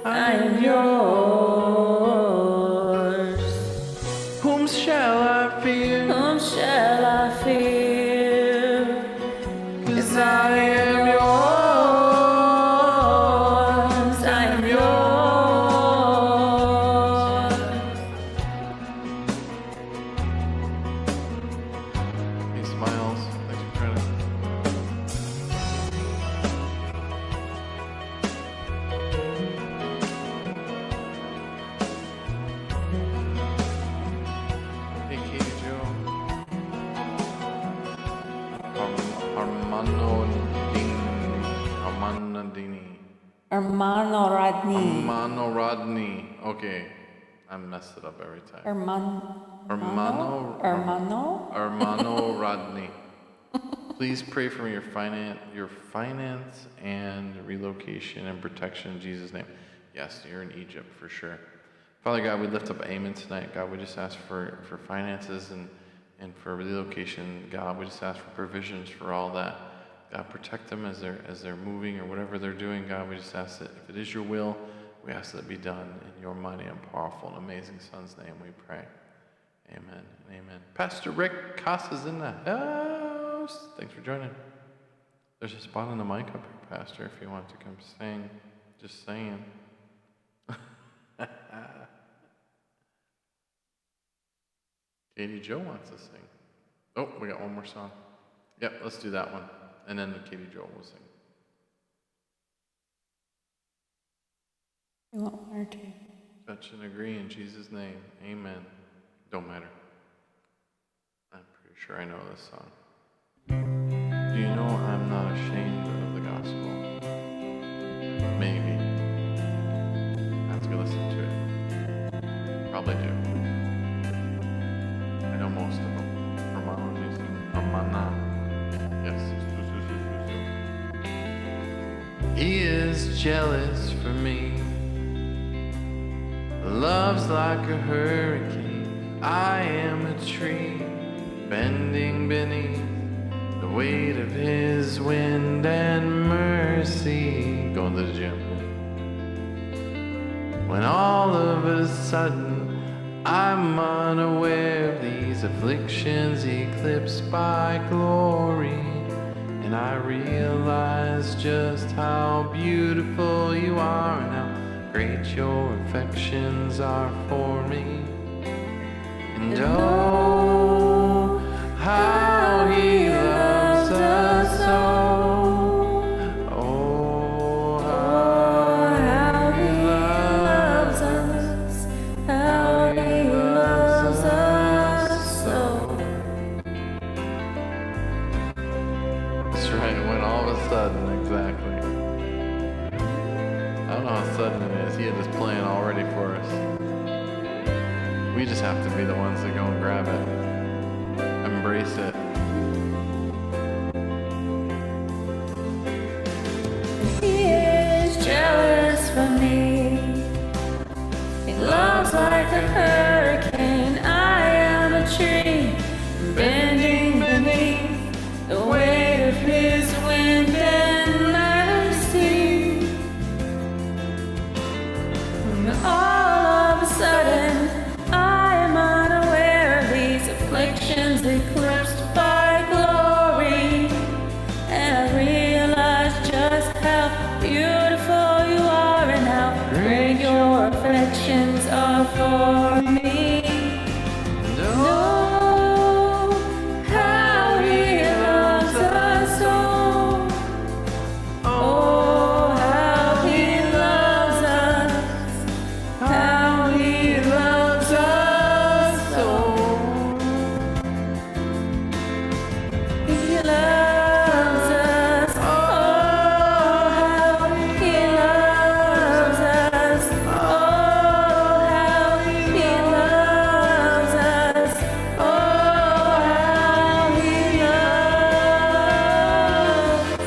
I am yours. Whom shall I fear? Whom shall I fear? 'Cause I am yours. I am yours. He smiles. Thanks for credit. Hey, Katie Joe. Hermano Rodney. Armano Rodney. Okay. I mess it up every time. Hermano Rodney. Please pray for your finance and relocation and protection in Jesus' name. Yes, you're in Egypt for sure. Father God, we lift up Eamon tonight. God, we just ask for finances and for relocation. God, we just ask for provisions for all that. God, protect them as they're moving or whatever they're doing. God, we just ask that if it is your will, we ask that it be done in your mighty and powerful and amazing Son's name, we pray. Amen and amen. Pastor Rick Casa's in the house. Thanks for joining. There's a spot on the mic up here, Pastor, if you want to come sing. Just saying. Katie Jo wants to sing. Oh, we got one more song. Yep, let's do that one. And then Katie Jo will sing. You want one or two? Touch and agree in Jesus' name. Amen. Don't matter. I'm pretty sure I know this song. Do you know I'm not ashamed of the gospel? Maybe. I have to go listen to it. Probably do. I know most of them. Romana. Yes. He is jealous for me. Love's like a hurricane. I am a tree bending beneath the weight of his wind and mercy. Going to the gym. When all of a sudden I'm unaware of these afflictions eclipsed by glory, and I realize just how beautiful you are and how great your affections are for me. And oh, how he loves us so. Oh, how he loves us. How he loves us so. That's right, it went all of a sudden, exactly. I don't know how sudden it is. He had this plan already for us. We just have to be the ones that go and grab it. Embrace it. He is jealous for me. He loves like a hurricane. I am a tree bending beneath the weight of his wind and mercy. And all of a sudden I am unaware of these afflictions eclipsed by glory, and I realize just how beautiful you are and how great your affections are for me. Oh, how he loves us so. Oh, how he loves us. How he loves us so. He loves us. Oh, how he loves us. Oh, how he loves us. Oh, how he loves.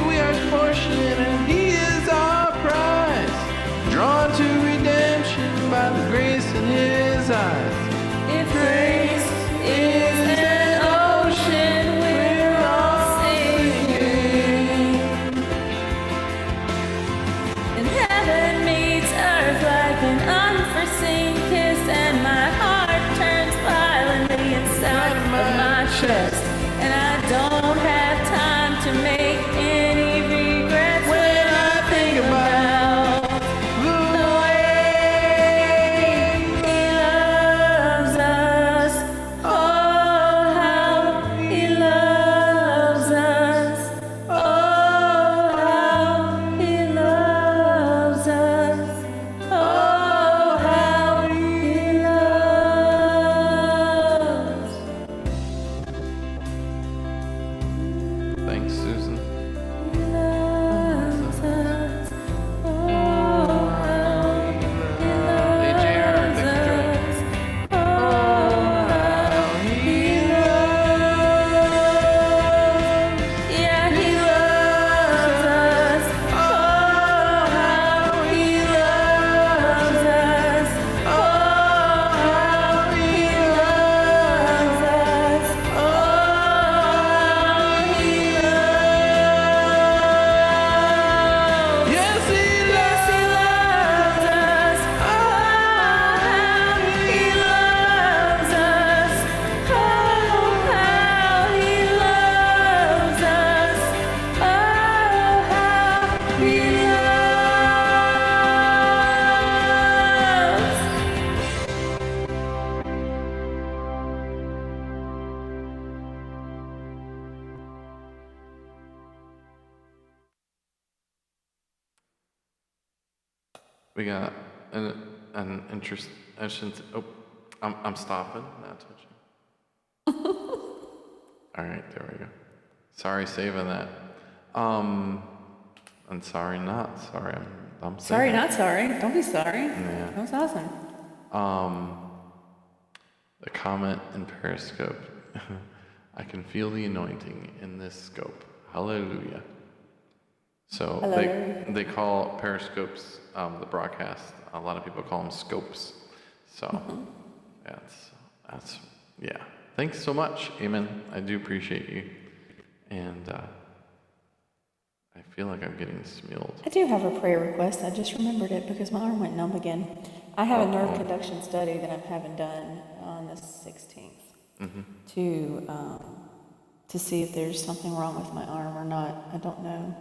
We are his portion and he is our prize. Drawn to redemption by the grace in his eyes. If grace is an ocean, we're all sinking. And heaven meets earth like an unforeseen kiss, and my heart turns violently inside of my chest. And I don't have time to make any regrets when I think about the way he loves us. Oh, how he loves us. Oh, how he loves us. Oh, how he loves. We got an interest. Oh, I'm stopping, not touching. All right, there we go. Sorry, saving that. And sorry, not sorry. I'm Sorry, saving not sorry. Don't be sorry. Yeah. That was awesome. The comment in Periscope. I can feel the anointing in this scope. Hallelujah. So they call Periscopes the broadcast. A lot of people call them scopes. So that's yeah. Thanks so much, Amen. I do appreciate you, and I feel like I'm getting smilled. I do have a prayer request. I just remembered it because my arm went numb again. I have a nerve conduction study that I'm having done on the 16th to see if there's something wrong with my arm or not. I don't know.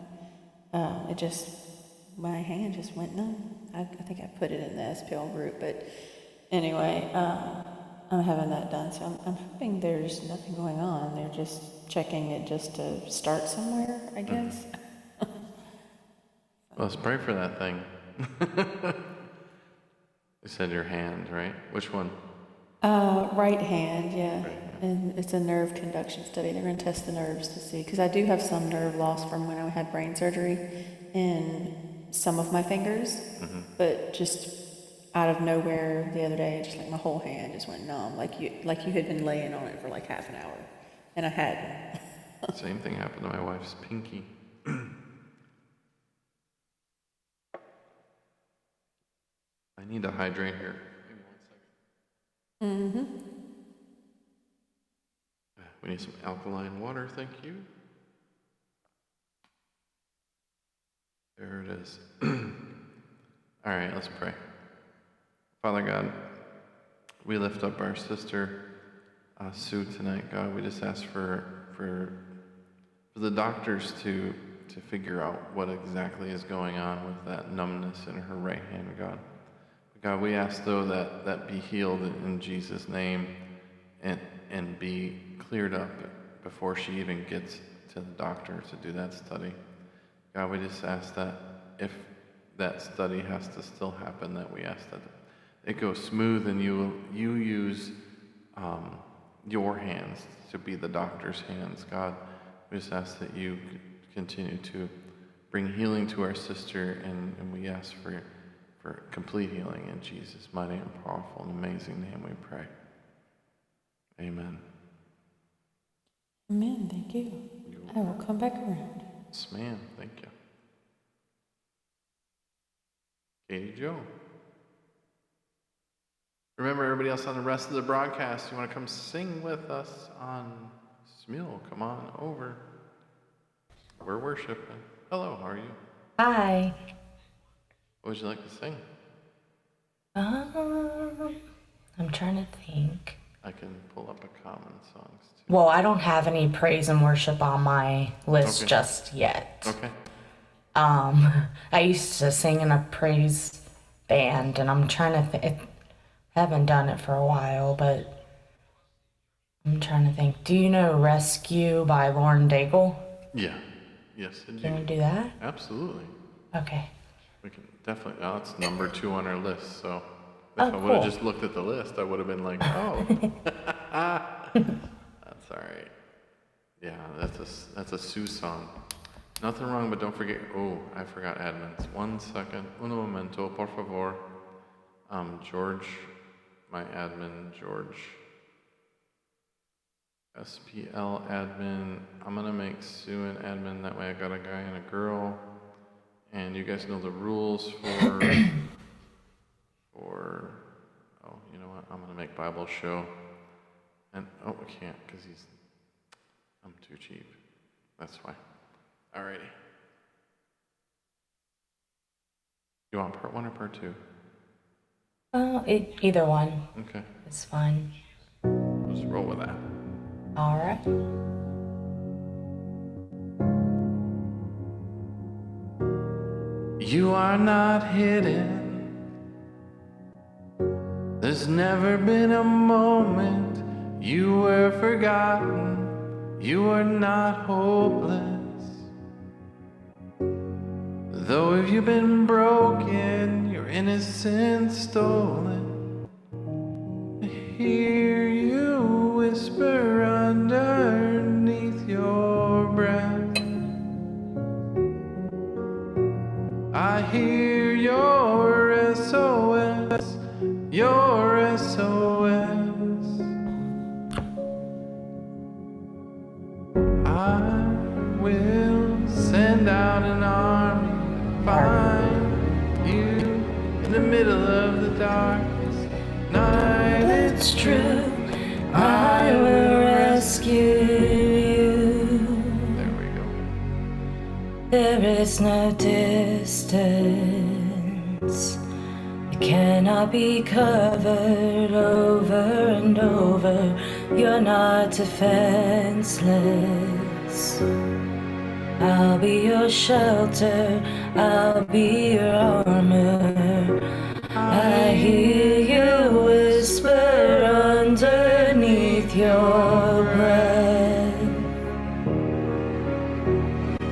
My hand just went numb. I think I put it in the SPL group, but anyway, I'm having that done. So I'm hoping there's nothing going on. They're just checking it just to start somewhere, I guess. Let's pray for that thing. You said your hand, right? Which one? Right hand, yeah. Right, yeah. And it's a nerve conduction study. They're going to test the nerves to see, because I do have some nerve loss from when I had brain surgery in some of my fingers, but just out of nowhere the other day, just like my whole hand just went numb, like you had been laying on it for like half an hour, and I hadn't. Same thing happened to my wife's pinky. I need to hydrate here. Give me 1 second. We need some alkaline water, thank you. There it is. All right, let's pray. Father God, we lift up our sister Sue tonight. God, we just ask for the doctors to figure out what exactly is going on with that numbness in her right hand, God. God, we ask, though, that be healed in Jesus' name and be cleared up before she even gets to the doctor to do that study. God, we just ask that if that study has to still happen, that we ask that it goes smooth and you use your hands to be the doctor's hands. God, we just ask that you continue to bring healing to our sister, and we ask for complete healing in Jesus' mighty and powerful and amazing name we pray. Amen. Amen. Thank you. I will come back around. Yes, ma'am. Thank you. Katie Jo. Remember, everybody else on the rest of the broadcast, you want to come sing with us on Smule, come on over. We're worshiping. Hello, how are you? Hi. What would you like to sing? I'm trying to think. I can pull up a common songs too. Well, I don't have any praise and worship on my list Okay. just yet. Okay. I used to sing in a praise band, and I'm trying to think. I haven't done it for a while, but I'm trying to think. Do you know Rescue by Lauren Daigle? Yeah. Yes, indeed. Can we do that? Absolutely. Okay. We can definitely. Oh, it's number 2 on our list. So if Oh, I would have cool. just looked at the list, I would have been like, oh, that's all right. Yeah, that's a Sue song. Nothing wrong, but don't forget. Oh, I forgot admins. 1 second. Uno momento, por favor. George, my admin, George. SPL admin. I'm gonna make Sue an admin. That way I got a guy and a girl. And you guys know the rules for oh, you know what? I'm gonna make Bible show. And I can't because I'm too cheap. That's why. Alrighty. You want part 1 or part 2? Either one. Okay. It's fine. Let's roll with that. All right. You are not hidden. There's never been a moment you were forgotten. You are not hopeless. Though if you've been broken, you're innocence stolen. I hear you whisper underneath your breath. I hear your SOS, your SOS. I will send out an army to find you in the middle of the darkest night. It's true, I will rescue you. There we go. There is no distance that cannot be covered over and over. You're not defenseless. I'll be your shelter, I'll be your armor. I hear you whisper underneath your breath.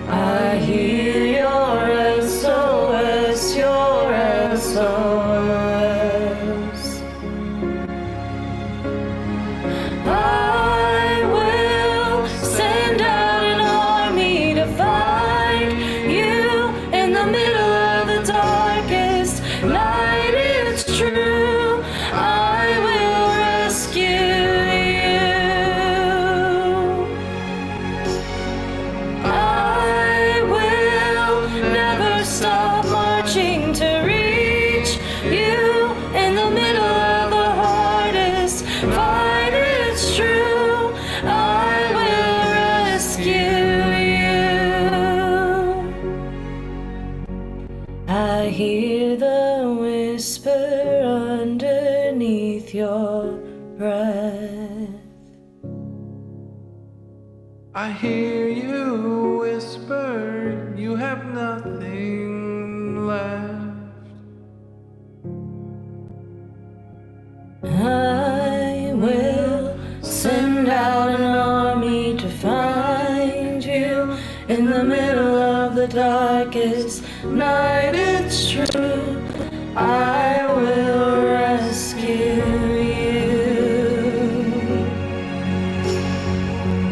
I hear your SOS, your SOS. I will send out an army to find you in the middle of the darkest night. It's true, I will rescue you. I will never stop marching to reach you in the middle of the hardest fight. It's true, I will rescue you. I hear the whisper underneath your breath. I hear you whisper, you have nothing left. I will send out an army to find you in the middle of the darkest night. It's true, I will rescue you.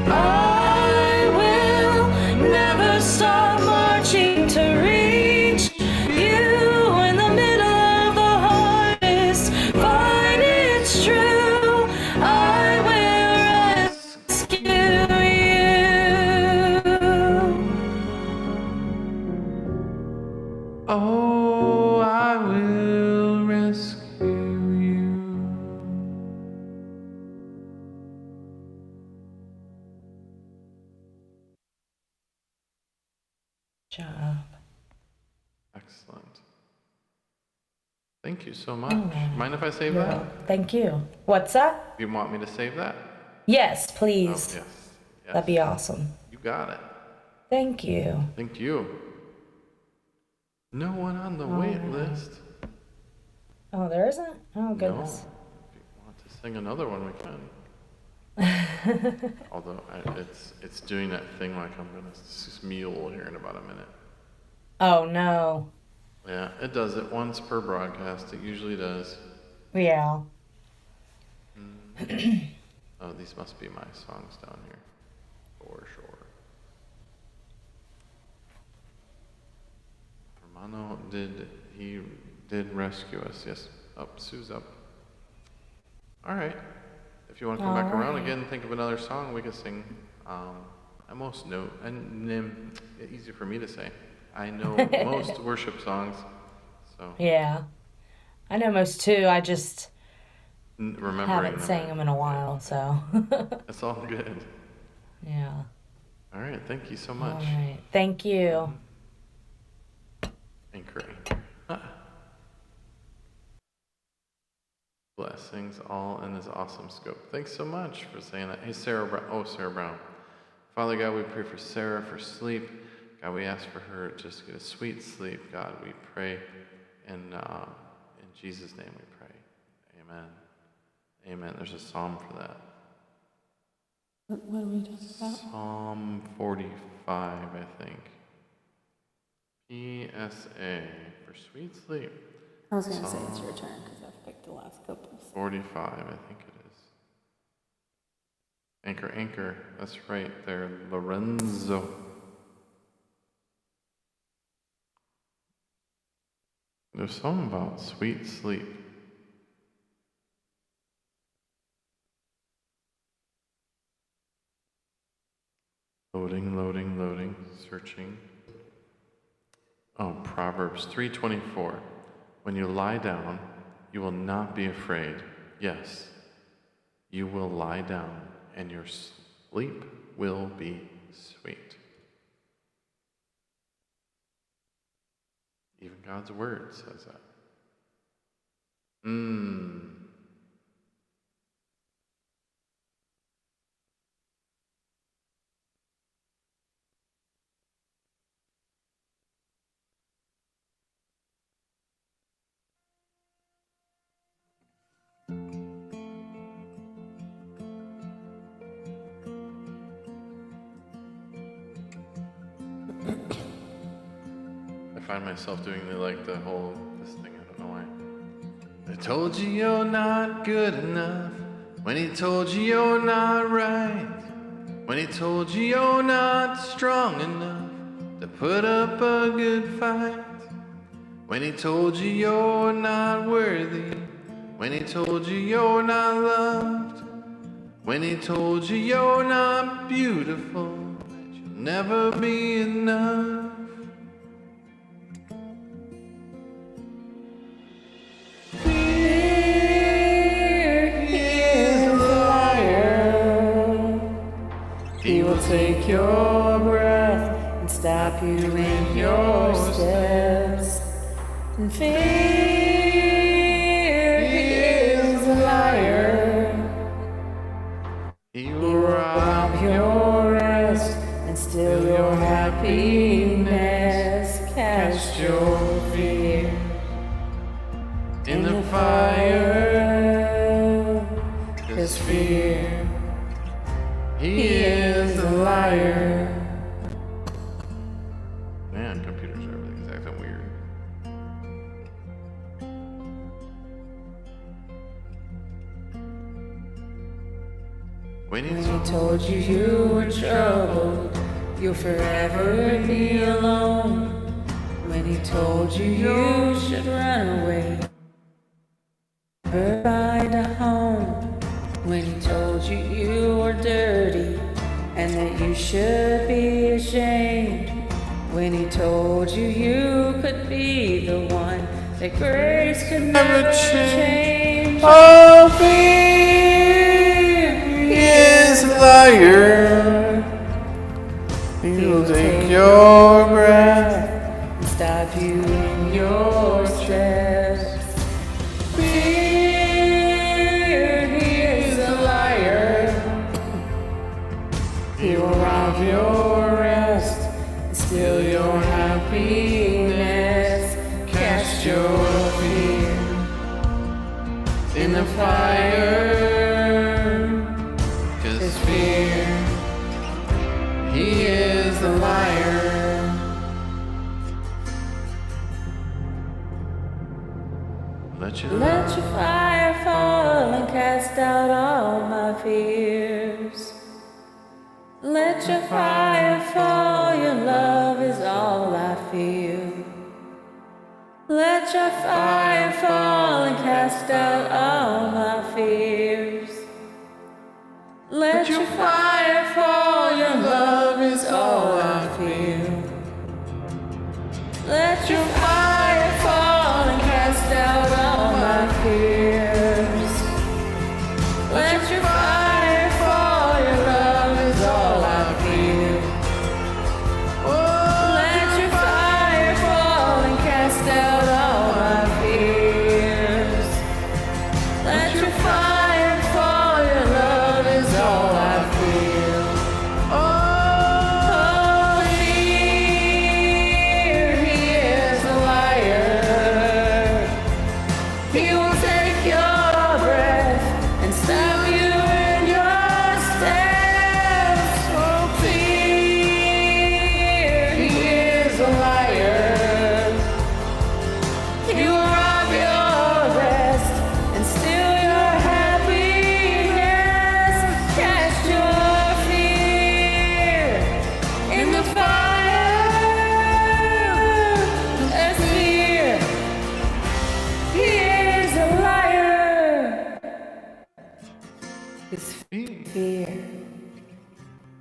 I will never stop marching to reach you in the middle of the hardest fight. It's true, I will rescue you. Oh, I will rescue you. Job. Excellent. Thank you so much. Mind if I save that? Thank you. What's that? You want me to save that? Yes, Oh, please. yes. That'd be awesome. You got it. Thank you. Thank you. No one on the wait list. Oh, there isn't? Oh, No. goodness. If you want to sing another one, we can. Although it's doing that thing like I'm gonna mule here in about a minute. Oh, no. Yeah, it does it once per broadcast. It usually does. Yeah. Oh, these must be my songs down here, for sure. Romano did rescue us? Yes. Up, Sue's up. All right. If you want to come back around again and think of another song, we can sing. I most know, and easy for me to say. I know most worship songs, so Yeah. I know most too. I just remembering haven't them. sang them in a while, so. It's all good. Yeah. All right. Thank you so All much. right. Thank you. Anchor. Blessings all in His awesome scope. Thanks so much for saying that. Hey, Sarah Brown. Oh, Sarah Brown. Father God, we pray for Sarah for sleep. God, we ask for her just to get a sweet sleep. God, we pray in Jesus' name we pray. Amen. Amen. There's a psalm for that. What are we talking about? Psalm 45, I think. PSA for sweet sleep. I was gonna say it's your turn because I've picked the last couple. 45, I think it is. Anchor, anchor. That's right there, Lorenzo. There's something about sweet sleep. Loading, loading, loading, searching. Oh, Proverbs 3:24. When you lie down, you will not be afraid. Yes, you will lie down, and your sleep will be sweet. Even God's word says that. I find myself doing the whole this thing. I don't know why. I told you you're not good enough. When he told you you're not right. When he told you you're not strong enough to put up a good fight. When he told you you're not worthy. When he told you you're not loved. When he told you you're not beautiful. That you'll never be enough. Take your breath and stop you in your steps. And fear is a liar. He He will will rob rob your rest and steal your happiness. Cast your fear in the fire. 'Cause fear He is a liar. Man, computers are everything's acting weird. When When he he told you you were troubled, you'll forever be alone. When he told you you should run away, never find a home. When he told you you were dirty and that you should be ashamed. When he told you you could be the one that grace could never change. Oh, fear is a liar. He'll take your breath. And stop you in your steps. Fear, he is a liar. He will rob your rest and steal your happiness. Cast your fear In the fire. 'Cause fear. he is a liar. Let Let your fire fall and cast out all my fears. Let your fire fall, your love is all I feel. Let your fire fall and cast out all my fears. Let your fire fall, your love is all I feel. Let your fire fall and cast out all my fears. Let your fire fall, your love is all I feel. Let your fire fall and cast out all my fears. Let your fire fall, your love is all I feel.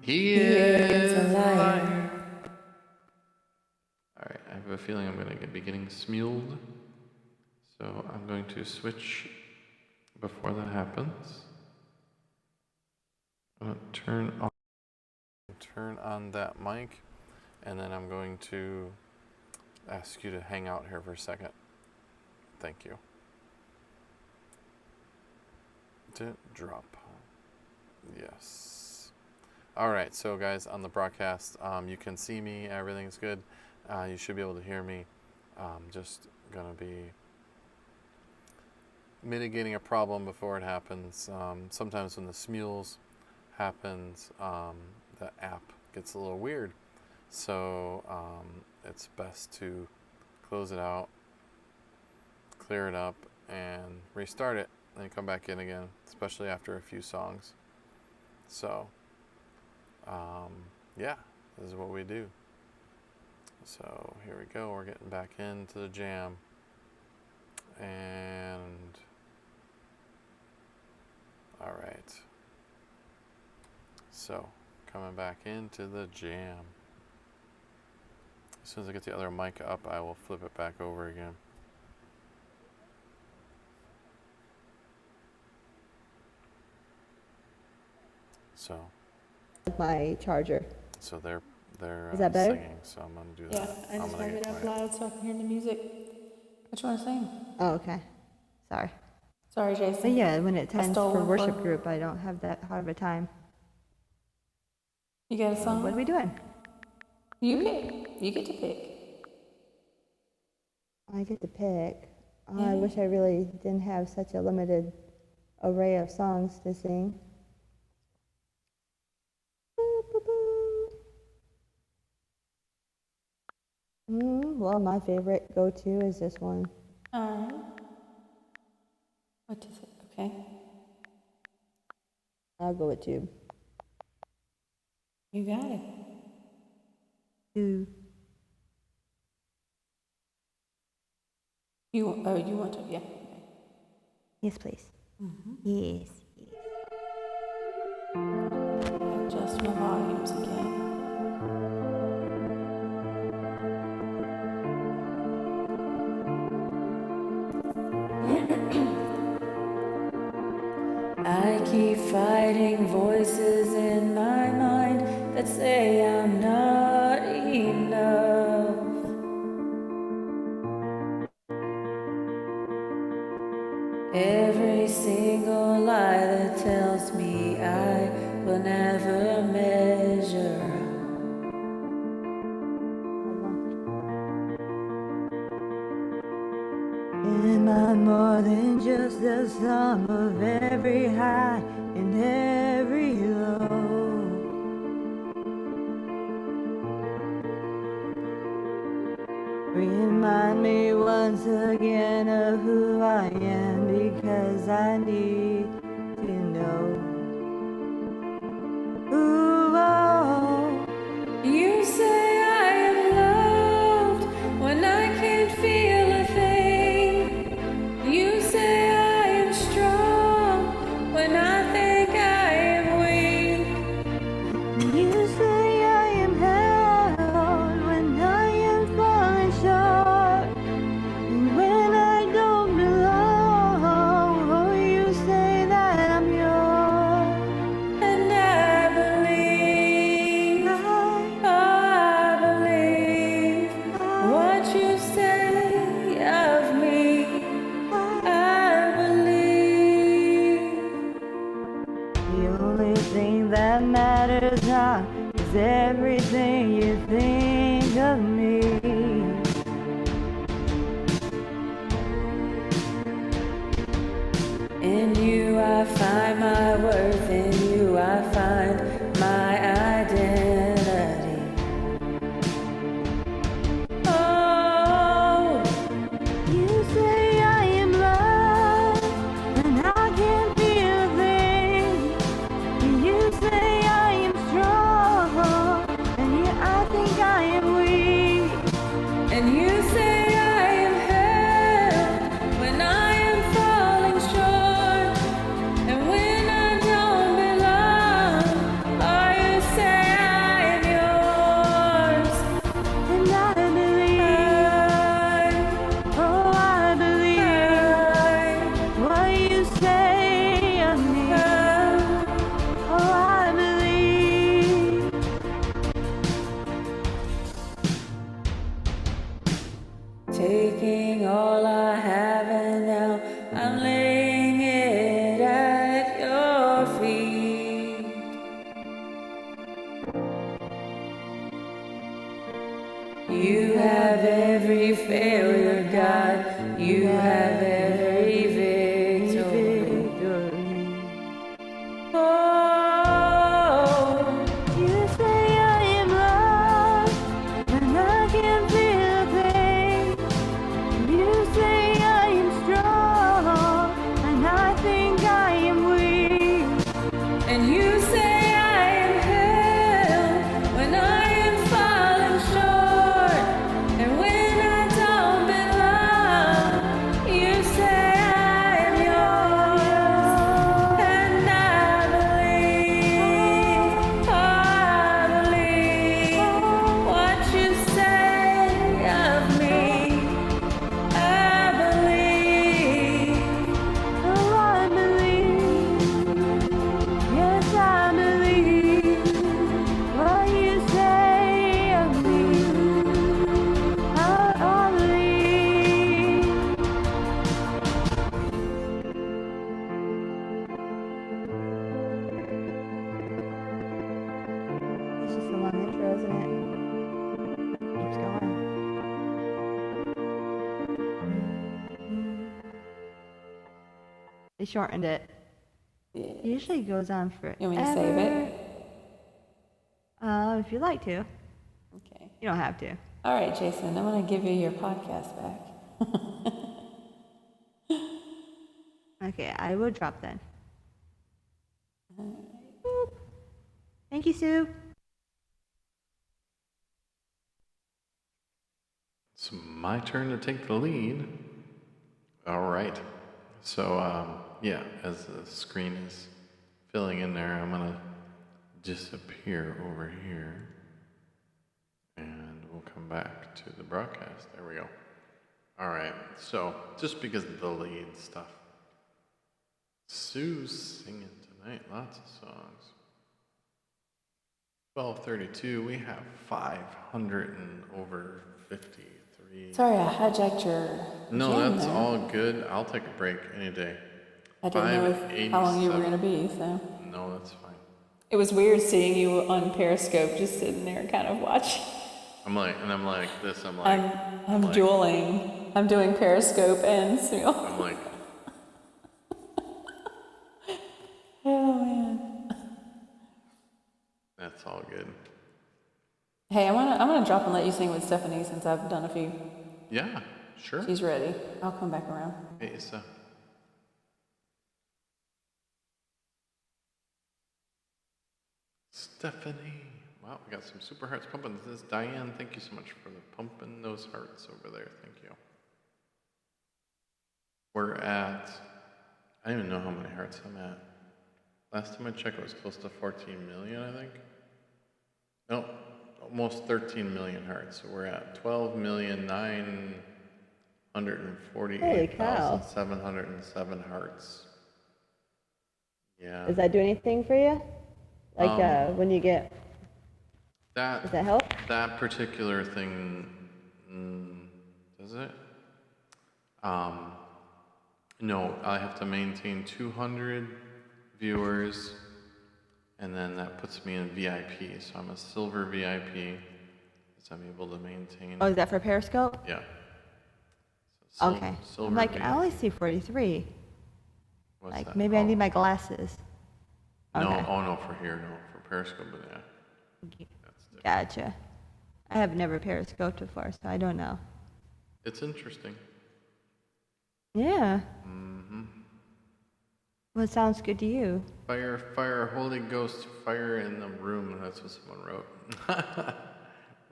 He is is a liar. All right, I have a feeling I'm going to be getting smuled. So I'm going to switch before that happens. I'm going to turn on that mic, and then I'm going to ask you to hang out here for a second. Thank you. To drop. Yes. All right, so guys, on the broadcast, you can see me. Everything's good. You should be able to hear me. Just going to be mitigating a problem before it happens. Sometimes when the smules happens, the app gets a little weird. So it's best to close it out, clear it up, and restart it, and come back in again, especially after a few songs. So, yeah, this is what we do. So here we go. We're getting back into the jam. And all right. So coming back into the jam. As soon as I get the other mic up, I will flip it back over again. So My charger. so they're Is that better? singing, so I'm gonna do Yeah, that. I I'm just gonna have it get up quiet. loud so I can hear the music. What you want to sing? Oh, okay. Sorry. Sorry, But Jason. yeah, when it tends stole for one worship for- group, I don't have that hard of a time. You got a song? What are we doing? You pick. You get to pick. I get to pick. Oh, I wish I really didn't have such a limited array of songs to sing. Boo, boo, boo. Well, my favorite go-to is this one. What is it? Okay. I'll go with Tube. You got it. Tube. You want to? Yeah. Okay. Yes, please. Yes. Adjust my volumes again. I keep fighting voices in my mind that say I'm not enough. Every single lie that tells me I will never measure up. Am I more than just the sum of every high and every low? Remind me once again of who I am, because I need to know. Ooh, oh. You say I am loved when I can't feel a thing. You say I am strong when I think I am weak. You say I am held when I am falling short, and when I don't belong, oh, you say that I'm yours. And I believe, oh, I believe what you say of me. I believe. The only thing that matters now is everything you think of me. In you I find my worth, in you I find my identity. Oh, You say I am loved, and I can't feel a thing. You say I am strong, and yet I think I am weak. and you say I am held when I am falling short, and when I don't You have every failure, God. You have every victory. Oh, You say I am lost, and I can feel the pain. You say I am strong, and I think I am weak. and you say I am held when I am falling short, and when I don't belong, you say I am yours, and I believe what you say of me. I believe. Oh, I believe, yes, I believe what you say of me. I believe. It's just a long intro, isn't it? Keeps going. They shortened it. It usually goes on for. You want me to save it? If you'd like to. Okay. You don't have to. All right, Jason, I'm going to give you your podcast back. Okay, I will drop then. Boop. Thank you, Sue. It's my turn to take the lead. All right. So, yeah, as the screen is filling in there, I'm going to disappear over here. And we'll come back to the broadcast. There we go. All right. So, just because of the lead stuff. Sue's singing tonight. Lots of songs. 12:32. We have 500 and over 53. Sorry, I hijacked your. No, jam that's there. all good. I'll take a break any day. I didn't know how long you were 5:87. going to be, so. No, that's fine. It was weird seeing you on Periscope just sitting there kind of watching. I'm like this. I'm like, I'm like- dueling. I'm doing Periscope and Smule. I'm like, Oh, man. that's all good. Hey, I'm gonna drop and let you sing with Stephanie since I've done a few. Yeah, sure. She's ready. I'll come back around. Hey, so. Stephanie. Wow, we got some super hearts pumping. This is Diane. Thank you so much for the pumping those hearts over there. Thank you. We're at, I don't even know how many hearts I'm at. Last time I checked, it was close to 14 million, I think. No, almost 13 million hearts. So we're at 12,948,707 hearts. Yeah. Does that do anything for you? Like when you get. Does that help? That particular thing, does it? No, I have to maintain 200 viewers, and then that puts me in VIP. So I'm a silver VIP, so I'm able to maintain. Oh, is that for Periscope? Yeah. So Okay. Silver I'm like, VIP. I only see 43. What's Like that? maybe I Oh. need my glasses. No, Okay. oh no, for here, no, for Periscope, but yeah. That's different. Gotcha. I have never Periscoped before, so I don't know. It's interesting. Yeah. Mm-hmm. What sounds good to you? Fire, fire, Holy Ghost, fire in the room. That's what someone wrote.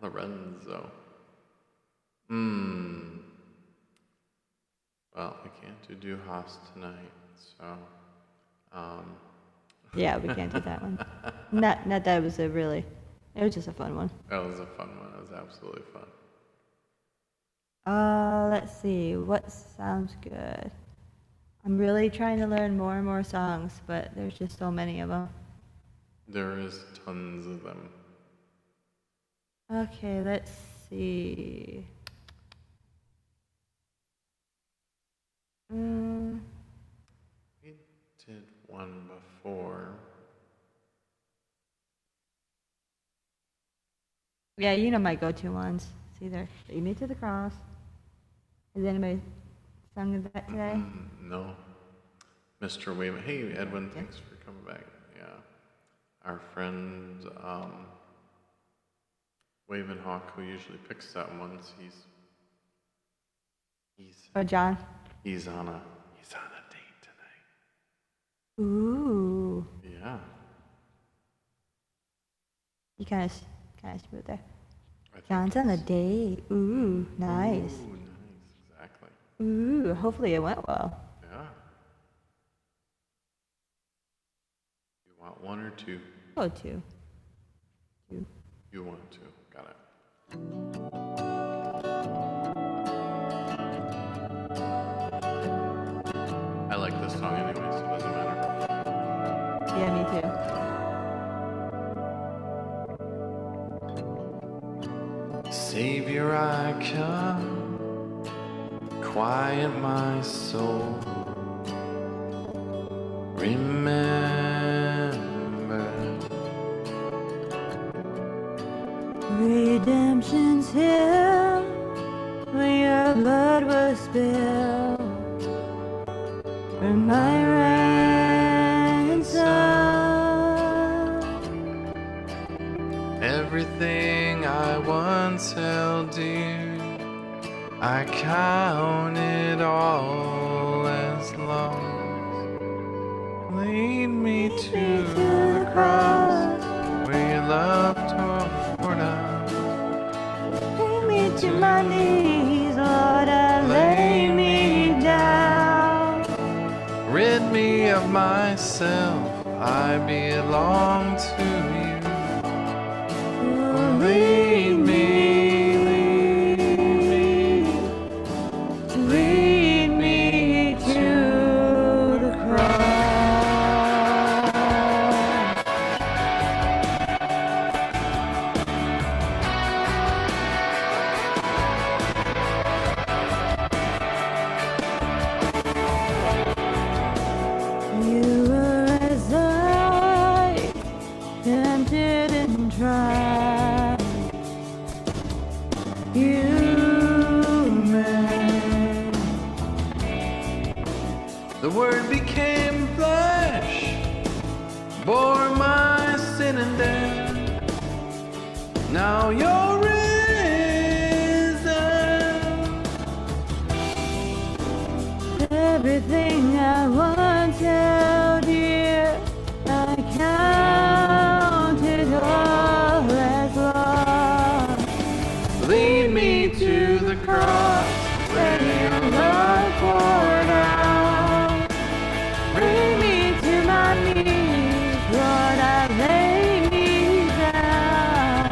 Lorenzo. Well, we can't do Haas tonight, so. Yeah, we can't do that one. Not that it was it was just a fun one. That was a fun one. That was absolutely fun. Let's see, what sounds good? I'm really trying to learn more and more songs, but there's just so many of them. There is tons of them. Okay, let's see. We did one before. Yeah, you know my go-to ones. see there. Lead me to the cross. Has anybody sung that today? No. Mr. Wayman. Hey, Edwin, thanks for coming back. Yeah. Our friend Wayman Hawk, who usually picks that ones, Oh, John. he's on a date tonight. Ooh. Yeah. You kind of smooth there. I think John's on a date. Ooh, nice. Ooh, nice. Exactly. Ooh, hopefully it went well. Yeah. You want one or two? Oh, two. Two. You want two. Got it. I like this song anyway, so it doesn't matter. Yeah, me too. Savior, I come, quiet my soul. Remember, Redemption's here, where your blood was spilled for my ransom. everything I once held dear, I count it all as lost. Lead me to the cross where your love toward us. Bring me to my knees, Lord, I lay me down. Rid me of myself, I belong to you. Lead me, lead me to the cross. You were as I tempted and tried. Human. the word became flesh, bore my sin and death. Now you're risen. Everything I once held dear, I counted all as lost. Lead me to the cross where your love poured out. Bring me to my knees, Lord, I lay me down.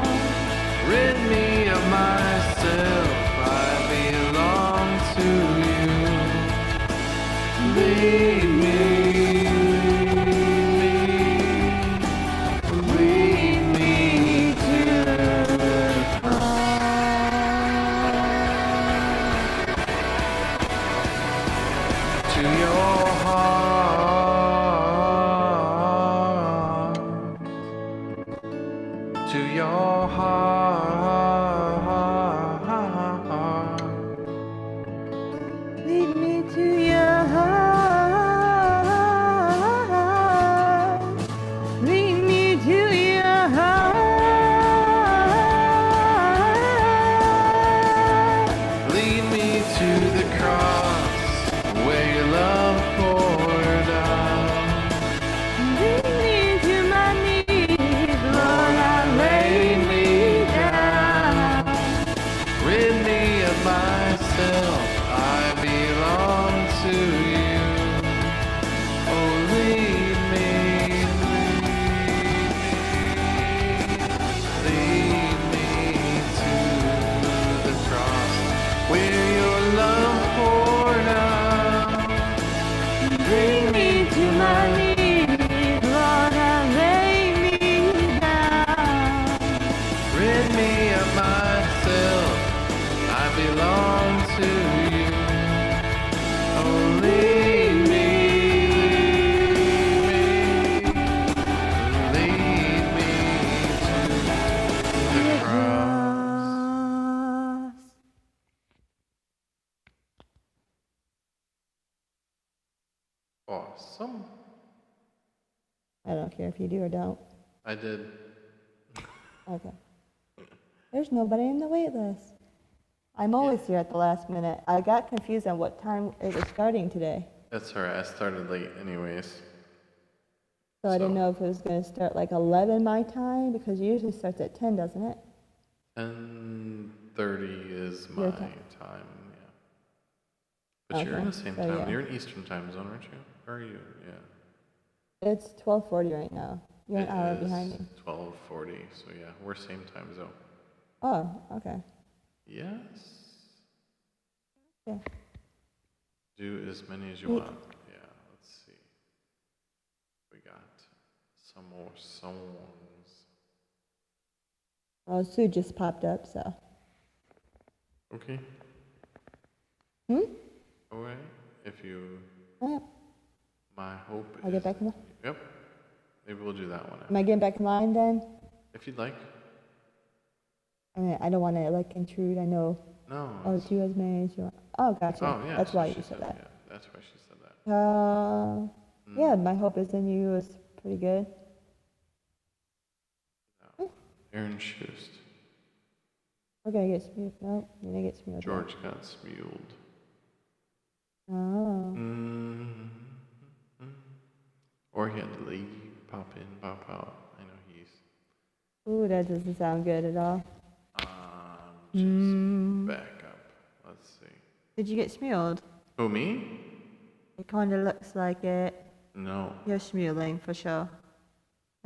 Rid me of myself, I belong to you. Lead me, lead me to the cross, to your heart, to your heart. Lead me to your heart. Lead me to your heart. Lead me to the cross where your love poured out. Lead me to my knees, Lord, I lay me down. Rid me of myself, I belong to you. Oh, lead me, lead me to the cross where your love poured out. Bring me to my knees, Lord, I lay me down. Rid me of myself, I belong to you. Oh, lead me, lead me to the cross. Awesome. I don't care if you do or don't. I did. Okay. There's nobody in the wait list. I'm always here at the last minute. I got confused on what time it was starting today. That's all right. I started late anyways. So I didn't So- know if it was going to start like 11 my time, because it usually starts at 10, doesn't it? 10:30 is my Your time. time. Yeah. But you're in Okay, the same so time. yeah. You're in Eastern time zone, aren't you? Or are you? Yeah. It's 12:40 right now. You're an It hour is behind me. 12:40. So yeah, we're same time zone. Oh, okay. Yes. Yeah. Do as many as you Ye- want. Yeah. Let's see. We got some more songs. Well, Sue just popped up, so. Okay. Hmm? All right. If you, Alright. my hope I'll is. get back in line. Yep. Maybe we'll do that one. Am I getting back in line then? If you'd like. I mean, I don't want to like intrude. I know. No. Oh, it's- do as many as you want. Oh, gotcha. Oh yeah. That's so why she you said that. Yeah, that's why she said that. Yeah, my hope is in you is pretty good. Aaron Schust. We're gonna get smooth. No, you're gonna get smooth. George got smuled. Oh. Or he had to leave, pop in, pop out. I know he's Ooh, that doesn't sound good at all. just back up. Let's see. Did you get smuled? Oh, me? It kind of looks like it. No. You're smuling for sure.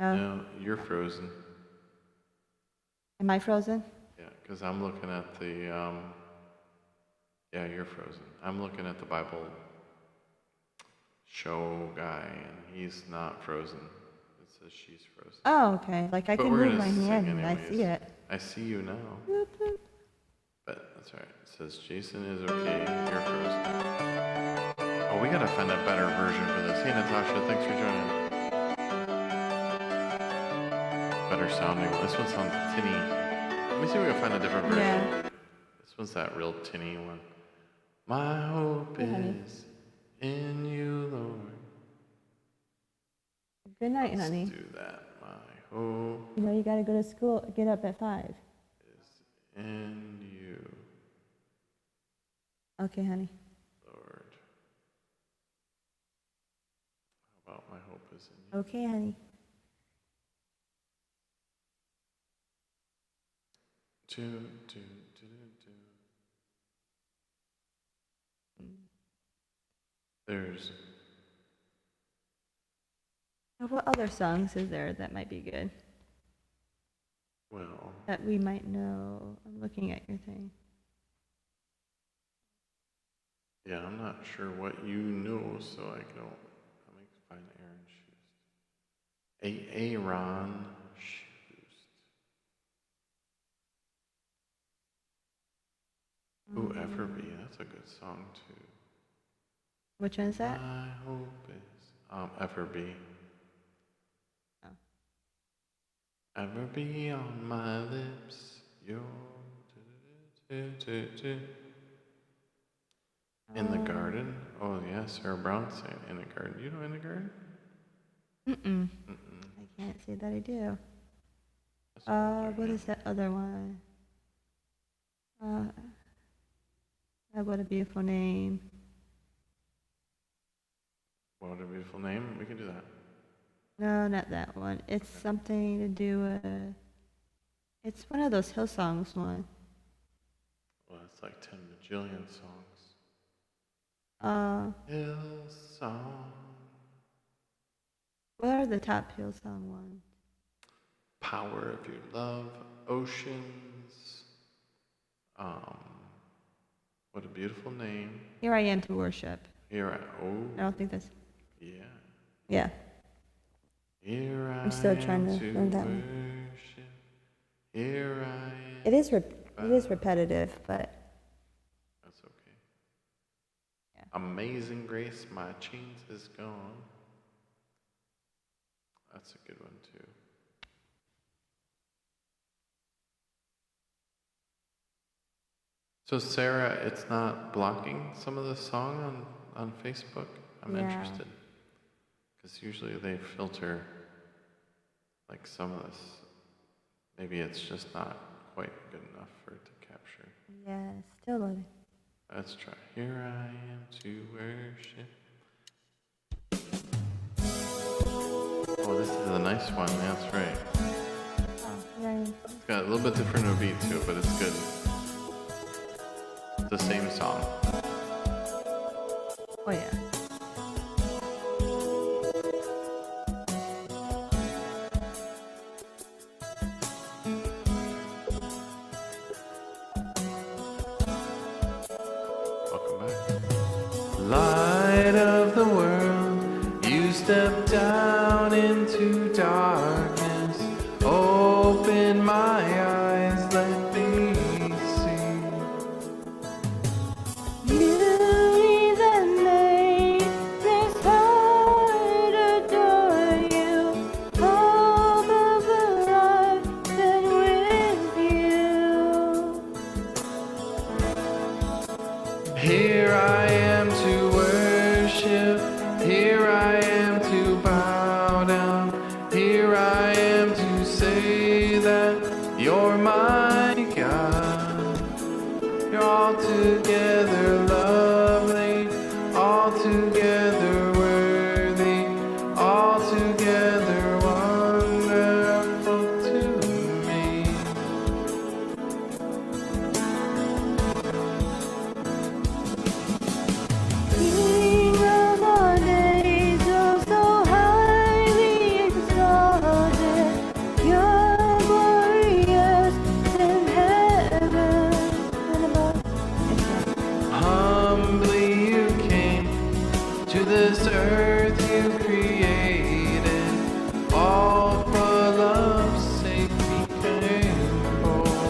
No? No, you're frozen. Am I frozen? Yeah, because I'm looking at the, yeah, you're frozen. I'm looking at the Bible show guy, and he's not frozen. It says she's frozen. Oh, okay. Like I But can we're move gonna my sing hand and I anyways. see it. I see you now. But that's all right. It says Jason is okay. You're frozen. Oh, we gotta find a better version for this. Hey, Natasha, thanks for joining. Better sounding. This one sounds tinny. Let me see if we can find a different version. Yeah. This one's that real tinny one. My hope Hey, honey. is in you, Lord. Good night, Let's honey. do that. My hope You know you gotta go to school. Get up at 5. is in you, Okay, honey. Lord. How about my hope is in you? Okay, honey. Do, do, do, do, do. There's, Now, what other songs is there that might be good? well, That we might know. I'm looking at your thing. yeah, I'm not sure what you know, so I don't. Let me find Aaron Schust. Aaron Schust. Ooh, FRB, that's a good song too. Which one is that? My hope is FRB. Oh. Ever be on my lips, your in the garden. Oh yeah, Sarah Brown sang In the Garden. You know In the Garden? Mm-mm. I can't say that I do. That's older, What yeah. is that other one? What a beautiful name. What a beautiful name. We can do that. No, not that one. It's something to do with. It's one of those Hillsongs one. Well, it's like 10 bajillion songs. Hillsong. What are the top Hillsong ones? Power of Your Love. Oceans. What a beautiful name. Here I Am to Worship. Here I I oh don't think that's. yeah. Yeah. Here I I'm still trying am to learn that one. worship. Here I am. It is repetitive, but That's okay. Yeah. Amazing Grace, my chains is gone. That's a good one too. So Sarah, it's not blocking some of the song on Facebook? I'm Yeah. interested. Because usually they filter like some of this. Maybe it's just not quite good enough for it to capture. Yeah, still loading. Let's try. Here I am to worship. Oh, this is a nice one. That's right. Oh, yeah. It's got a little bit different of a beat to it, but it's good. It's the same song. Oh, yeah. Welcome back. Light of the world, you step down into darkness. Open my eyes, let me see. You that made this heart adore you. All of the life spent with you. Here I am to worship. Here I am to bow down. Here I am to say that you're my God. You're altogether lovely, altogether worthy, altogether wonderful to me. King of all days, oh so highly exalted. You're glorious in heaven and above. Humbly you came to this earth you created. All for love's sake became born.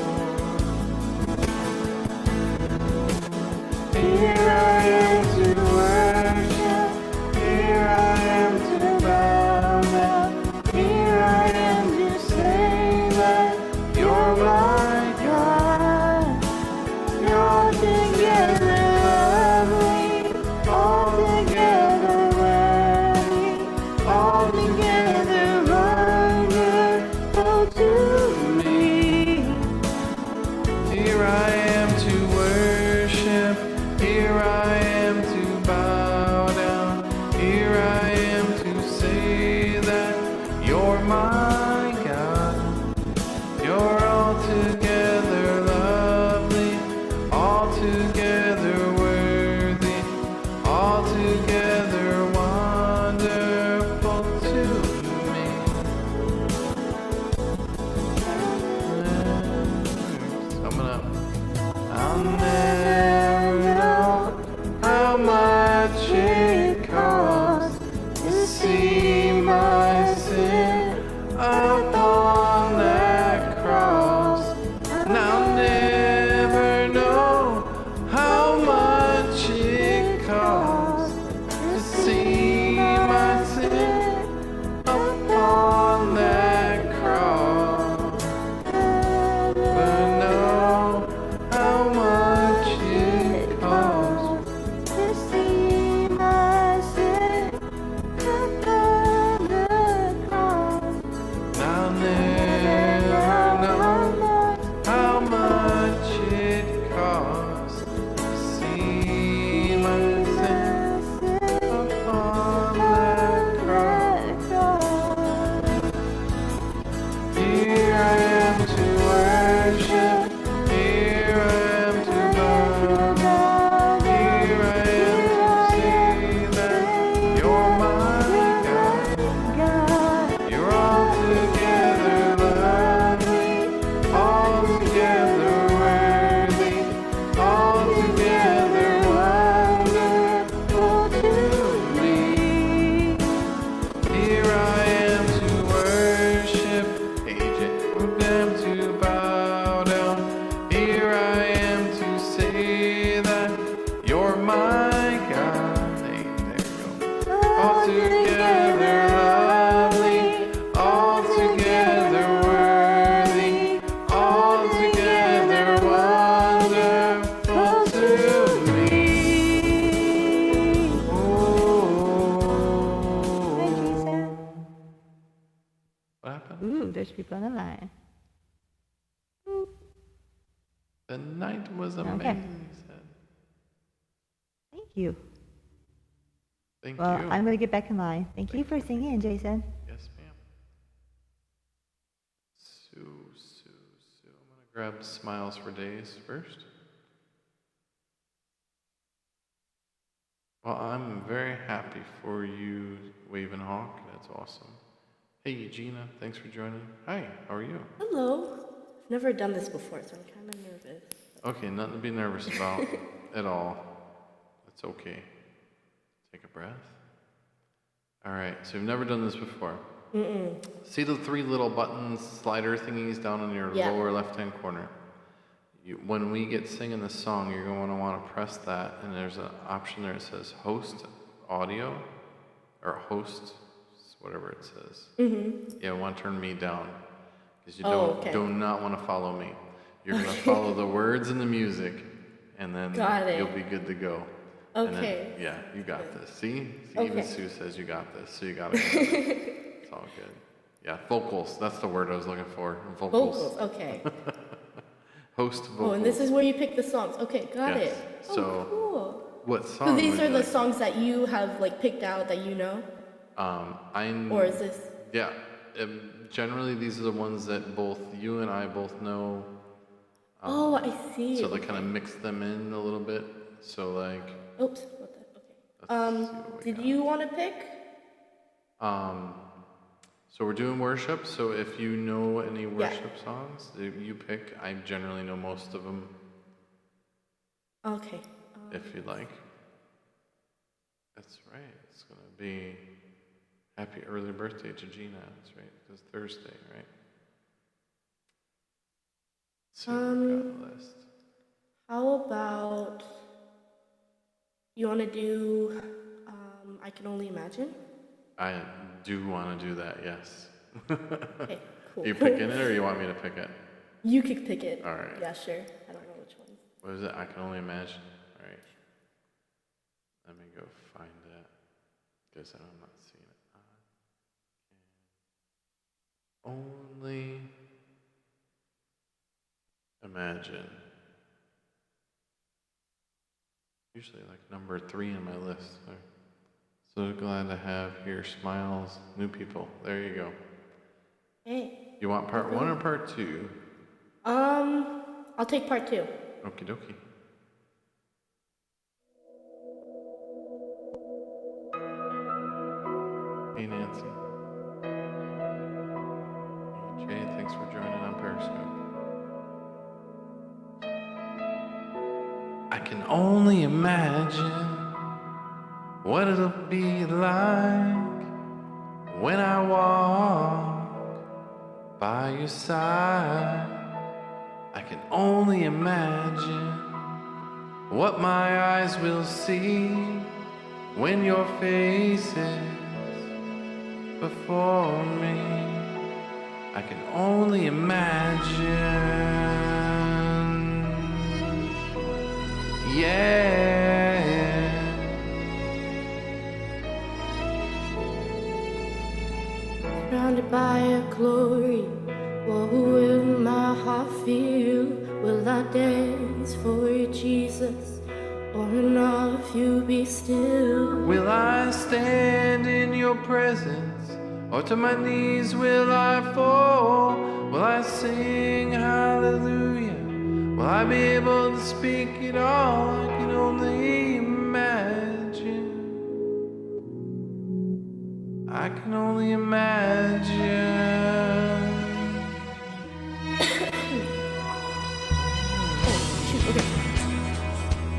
Here I am to worship. Here I am to bow down. Here I am to say that you're my God. You're altogether lovely, altogether worthy, altogether wonderful to me. Here I am to worship. Here I am to bow down. Here I am to say that you're my God. You're altogether lovely, altogether worthy, altogether wonderful to me. Coming up. I'll never know how much it costs to see my sin upon that cross. on the line. Boop. The night was amazing, Okay. he said. Thank you. Thank Well, you. I'm going to get back in line. Thank you for singing, Jason. Yes, ma'am. Sue. I'm gonna grab Smiles for Days first. Well, I'm very happy for you, Waving Hawk. That's awesome. Hey, Gina, thanks for joining. Hi, how are you? Hello. I've never done this before, so I'm kind of nervous. Okay, nothing to be nervous about at all. That's okay. Take a breath. All right, so you've never done this before. See the 3 little buttons, slider thingies down in your Yeah. lower left-hand corner? When we get singing this song, you're going to want to press that, and there's an option there that says host audio, or host, whatever it says. Yeah, want to turn me down, because you do not want to follow me. You're going to follow the words and the music, and then Got it. you'll be good to go. And then- Okay. yeah, you got this. See, Okay. even Sue says you got this, so you got it. It's all good. Yeah, vocals. That's the word I was looking for. Vocals, okay. Host vocals. Oh, and this is where you pick the songs. Okay, got Yes. it. So, Oh, cool. what song? So these would are you the like? songs that you have like picked out that you know, I'm. or is this? Yeah. Generally, these are the ones that both you and I both know. Oh, I see. So they kind of mix them in a little bit. So like. Oops. What the? Okay. Let's see what we Did got. you want to pick? So we're doing worship. So if you know any worship songs, you pick. I generally know most of them. Okay. If you'd like. That's right. It's gonna be happy early birthday to Gina. That's right. It's Thursday, right? So we've got a list. How about you want to do? I can only imagine. I do want to do that. Yes. Okay, cool. You picking it, or you want me to pick it? You could pick it. All right. Yeah, sure. I don't know which one. What is it? I can only imagine. All right. Let me go find it. Because I'm not seeing it. I can only imagine. Usually like number 3 on my list. So glad to have here Smiles, new people. There you go. Hey. You want part 1 or part 2? I'll take part 2. Okie dokie. Hey Nancy. Hey Jay, thanks for joining on Periscope. I can only imagine what it'll be like when I walk by your side. I can only imagine what my eyes will see when your face is before me. I can only imagine. Yeah. Surrounded by your glory, what will my heart feel? Will I dance for you, Jesus? Or in all of you be still? Will I stand in your presence, or to my knees will I fall? Will I sing hallelujah? Will I be able to speak it all? I can only imagine. I can only imagine.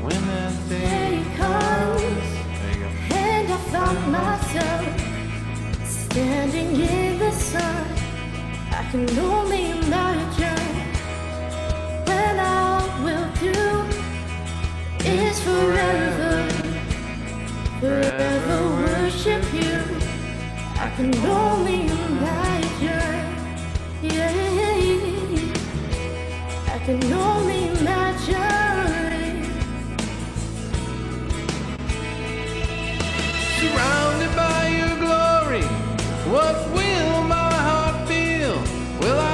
When that day Day comes, There you go. and I found myself standing in the sun. I can only imagine when all we'll do is forever worship you. I can only imagine, yeah. I can only imagine. Surrounded by your glory, what will my heart feel? Will I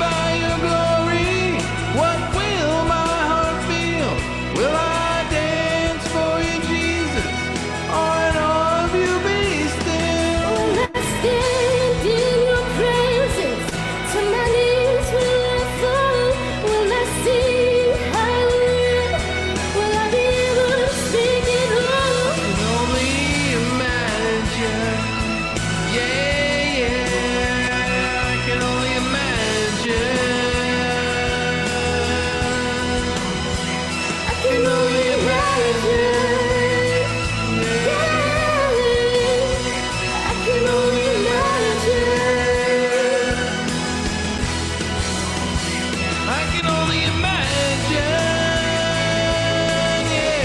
by your glory. What will my heart feel? Will I dance for you, Jesus? Or in awe of you be still? Will I stand in your presence? To my knees will I fall? Will I sing hallelujah? Will I be able to speak it all? I can only imagine. Yeah, yeah, I can only imagine. I can only imagine. Yeah, I can only imagine. I can only imagine. Yeah,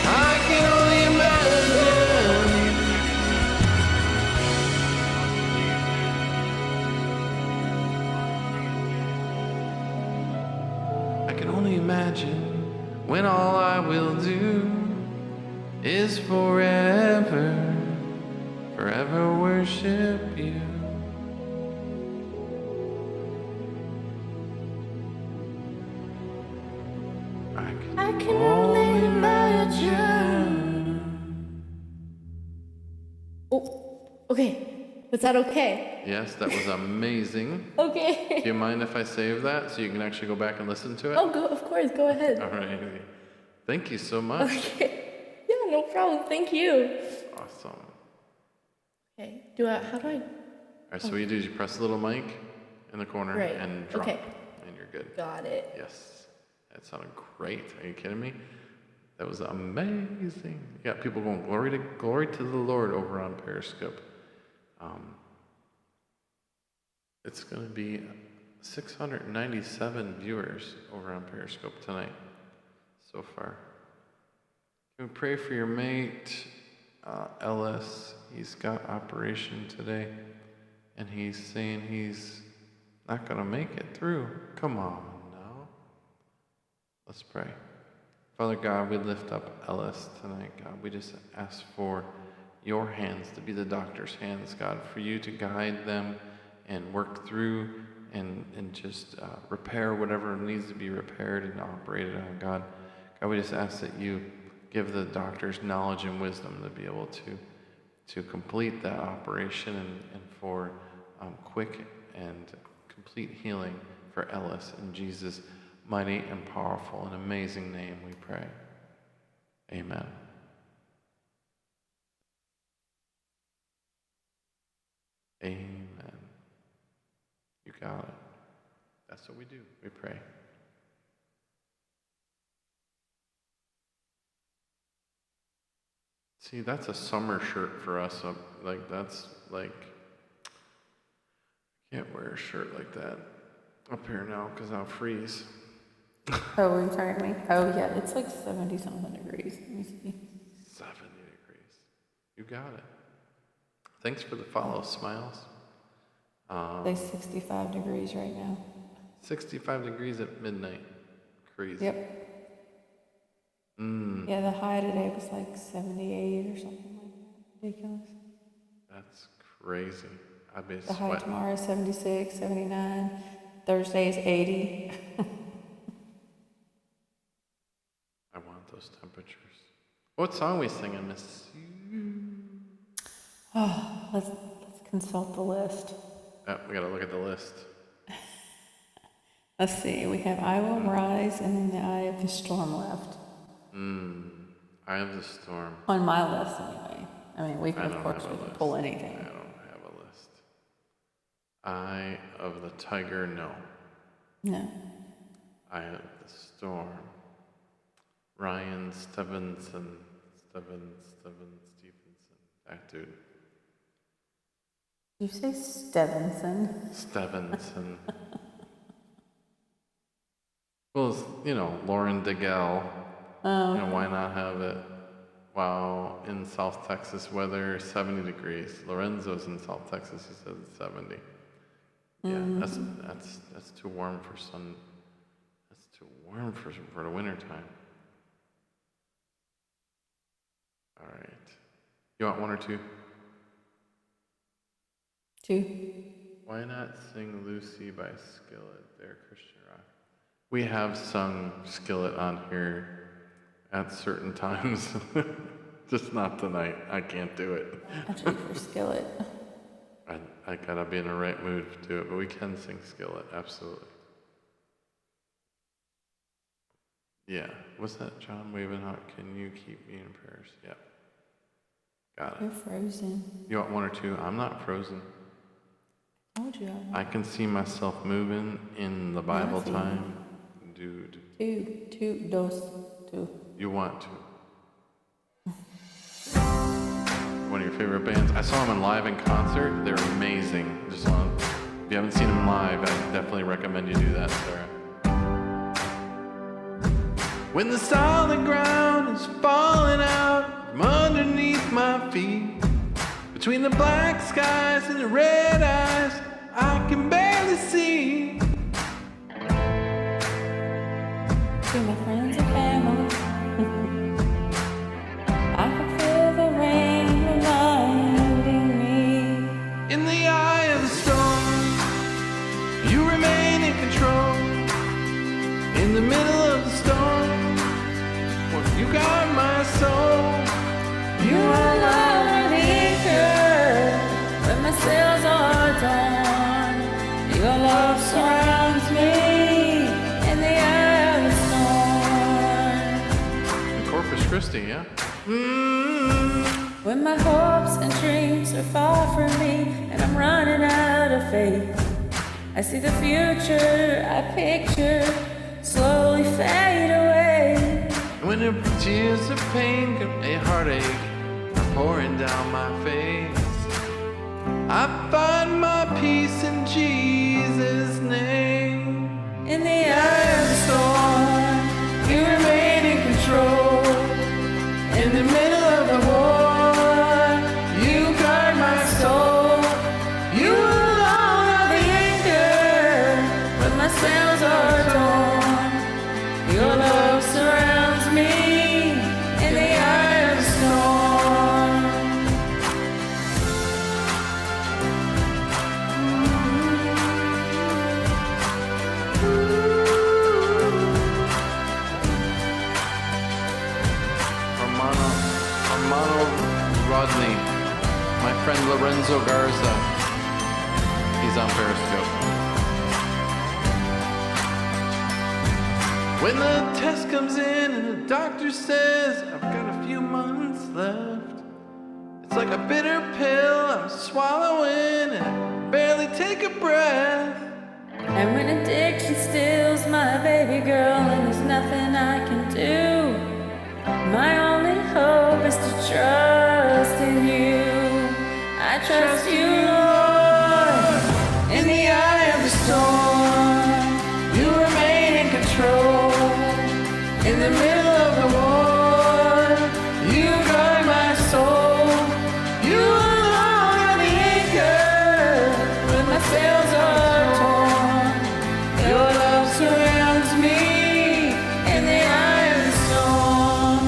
I can only imagine. I can only imagine when all I will do is forever, forever worship you. I can only imagine. Oh, okay. Was that okay? Yes, that was amazing. Okay. Do you mind if I save that so you can actually go back and listen to it? Oh, go. Of course. Go ahead. All right. Thank you so much. Okay. Yeah, no problem. Thank you. Awesome. Okay. How do I? All right, so what you do is you press the little mic in the corner Right. and drop, Okay. and you're good. Got it. Yes, that sounded great. Are you kidding me? That was amazing. You got people going glory to the Lord over on Periscope. It's going to be 697 viewers over on Periscope tonight so far. Can we pray for your mate, Ellis? He's got operation today, and he's saying he's not going to make it through. Come on now. Let's pray. Father God, we lift up Ellis tonight, God. We just ask for your hands to be the doctor's hands, God, for you to guide them and work through and just repair whatever needs to be repaired and operated on, God. God, we just ask that you give the doctors knowledge and wisdom to be able to complete that operation and for quick and complete healing for Ellis. In Jesus' mighty and powerful and amazing name we pray. Amen. Amen. You got it. That's what we do. We pray. See, that's a summer shirt for us. That's like, I can't wear a shirt like that up here now because I'll freeze. Oh, are you talking to me? Oh, yeah, it's like 70-something degrees. Let me see. 70 degrees. You got it. Thanks for the follow, Smiles. Like 65 degrees right now. 65 degrees at midnight. Crazy. Yep. Yeah, the high today was like 78 or something like that. Ridiculous. That's crazy. I'd be The high sweating. tomorrow is 76, 79. Thursday is 80. I want those temperatures. What song are we singing, Miss? Oh, let's consult the list. Oh, we gotta look at the list. Let's see. We have I Will Rise and The Eye of the Storm left. Eye of the Storm. On my list, anyway. I mean, we I can, of don't course, have a we can list. pull I anything. don't have a list. Eye of the Tiger, no. No. Eye of the Storm. Ryan Stevenson. That dude. Did you say Stevenson? Stevenson. Well, it's, Lauren DeGale. Why not have it? Wow, in South Texas weather, 70 degrees. Lorenzo's in South Texas, he says it's 70. Yeah, that's too warm for sun. That's too warm for the winter time. All right. You want one or two? 2. Why not sing Lucy by Skillet there, Christian Rock? We have sung Skillet on here at certain times. Just not tonight. I can't do it. I'll take for Skillet. I gotta be in the right mood to do it, but we can sing Skillet, absolutely. Yeah. What's that, John Wavenhawk? Can you keep me in prayers? Yeah. Got You're it. frozen. You want one or two? I'm not frozen. I told you I want I can see myself moving in the Bible see. time. Dude, two, dos, two. you want to. One of your favorite bands. I saw them in live in concert. They're amazing. If you haven't seen them live, I definitely recommend you do that, Sarah. When the solid ground is falling out from underneath my feet, between the black skies and the red eyes, I can barely see. To my friends and family, I can feel the rain reminding me. In the eye of the storm, you remain in control. In the middle of the storm, well, you got my soul. You are love anchor when my sails are torn. Your love surrounds me in the eye of the storm. In Corpus Christi, yeah? When my hopes and dreams are far from me and I'm running out of faith, I see the future I picture slowly fade away. When the tears of pain, a heartache are pouring down my face, I find my peace in Jesus' name. In the eye of the storm, you remain in control. In the middle of the war, you guard my soul. You alone are the anchor when my sails are torn. Your love surrounds me in the eye of the storm. Armando Rodney, my friend Lorenzo Garza. He's on Periscope. When the test comes in and the doctor says I've got a few months left, it's like a bitter pill I'm swallowing and I barely take a breath. And when addiction steals my baby girl and there's nothing I can do, my only hope is to trust in you. I trust you, Lord. In the eye of the storm, you remain in control. In the middle of the war, you guard my soul. You alone are the anchor when my sails are torn. Your love surrounds me in the eye of the storm.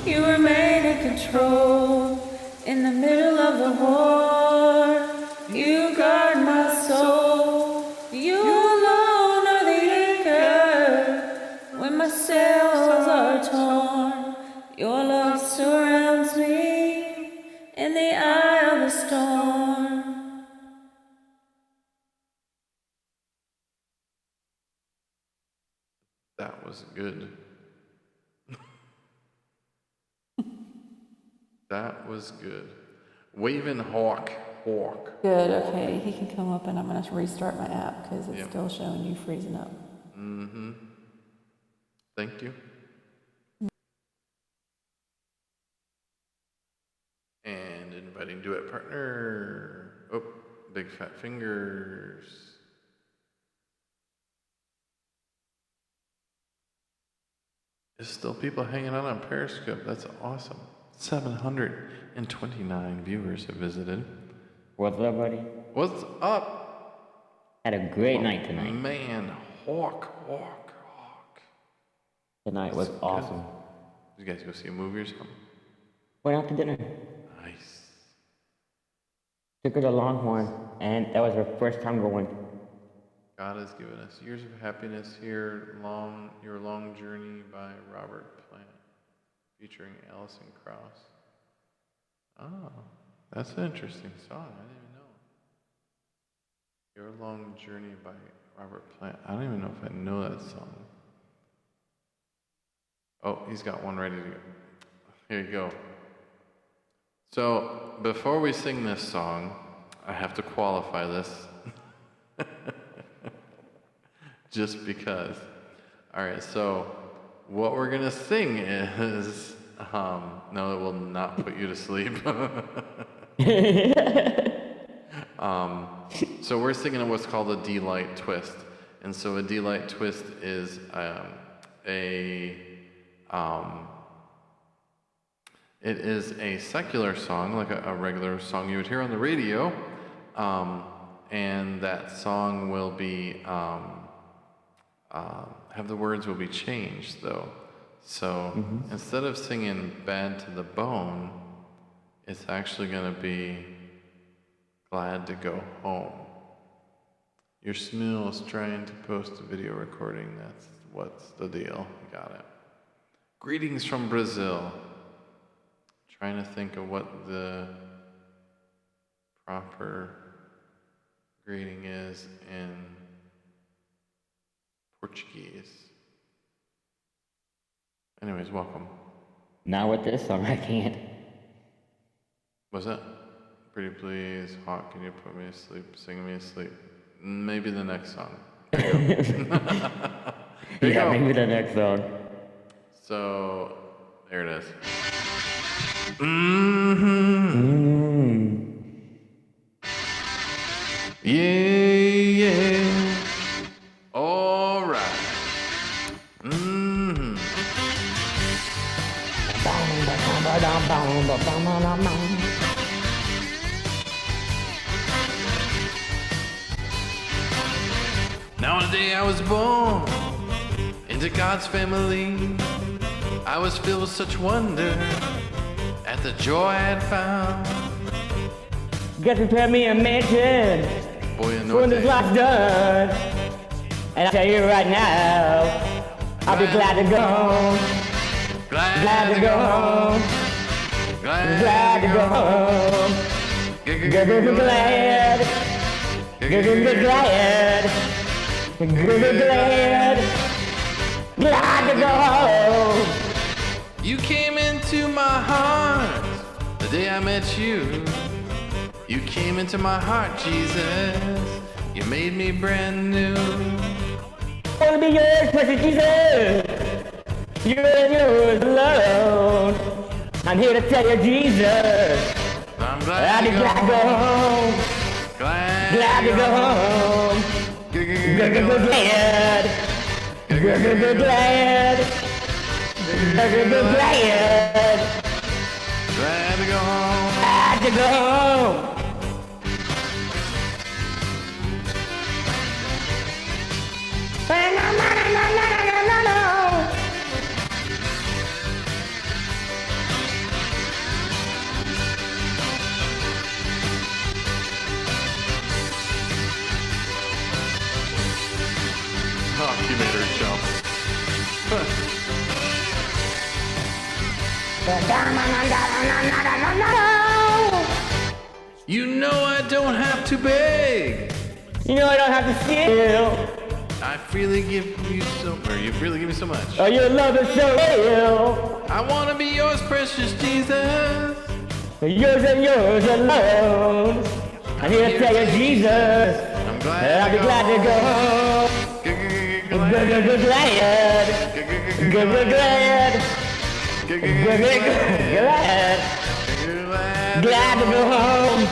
You remain in control in the middle of the war. You guard my soul. You alone are the anchor when my sails are torn. Your love surrounds me in the eye of the storm. That was good. That was good. Waving Hawk. Good, okay, he can come up and I'm gonna restart my app because it's Yep. still showing you freezing up. Thank you. And inviting duet partner. Oh, big fat fingers. There's still people hanging out on Periscope. That's awesome. 729 viewers have visited. What's up, buddy? What's up? Had a great night tonight. Man, Hawk. Tonight was awesome. Did you guys go see a movie or something? Went out to dinner. Nice. Took her to Longhorn, and that was her first time going. God has given us years of happiness here. Your long journey by Robert Plant, featuring Alison Krauss. Oh, that's an interesting song. I didn't even know. Your Long Journey by Robert Plant. I don't even know if I know that song. Oh, he's got one ready to go. Here you go. So, before we sing this song, I have to qualify this. Just because. Alright, so what we're going to sing is... no, it will not put you to sleep. So we're singing what's called a D-Light twist. And so a D-Light twist is it is a secular song, like a regular song you would hear on the radio, and that song will be, have the words will be changed though. So instead of singing Bad to the Bone, it's actually going to be Glad to Go Home. Your Smill's trying to post a video recording, that's what's the deal. Got it. Greetings from Brazil. Trying to think of what the proper greeting is in Portuguese. Anyways, welcome. Now with this song, I can't. What's that? Pretty please, hot, can you put me asleep, sing me asleep? Maybe the next song. There you go. There you go. Maybe the next song. So, there it is. Yeah. All right. Now on the day I was born into God's family, I was filled with such wonder at the joy I had found. Got to prepare me a mansion Boy in when this North life's done. And I tell you right now, I'll be glad to go home. Glad to go home. Glad to go home. Glad. Glad to go home. You came into my heart the day I met you. You came into my heart, Jesus. You made me brand new. I wanna be yours, precious Jesus. You're yours alone. I'm here to tell you, Jesus. I'm I'll glad be to go glad to go home. home. Glad to go home. Glad. Glad. Glad Glad to go home. to go home. Oh, you made her jump. You know I don't have to beg. You know I don't have to steal. I freely give you so, or you freely give me so much. Oh, your love is so real. I want to be yours, precious Jesus. Yours and yours alone. I'm here to tell you, Jesus. I'm And glad I'll be glad to go home. Glad. Glad to go home.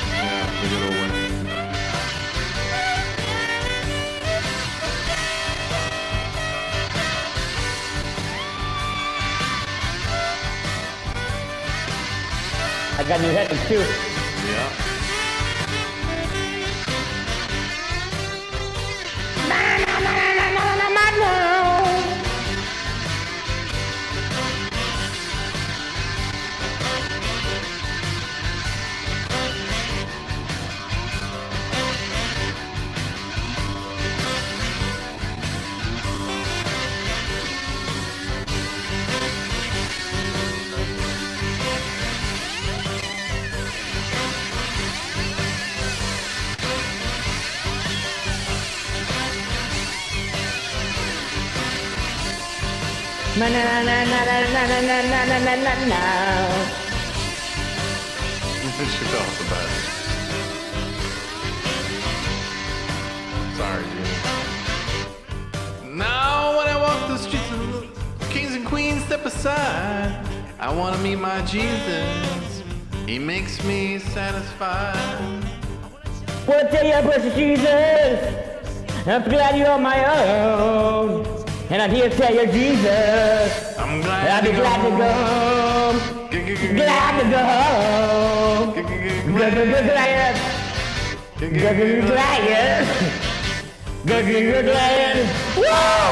Yeah, big little win. I got new headphones too. Yeah. Na na na na na na na na na na na na na. She fell off the bed. Sorry, dude. Now when I walk the streets of kings and queens, step aside. I want to meet my Jesus. He makes me satisfied. Well, tell you, precious Jesus, I'm glad you're on my own. And I'm here to tell you, Jesus, I'm glad I'll be glad to go home. Glad to go home. Glad. Glad. Whoa!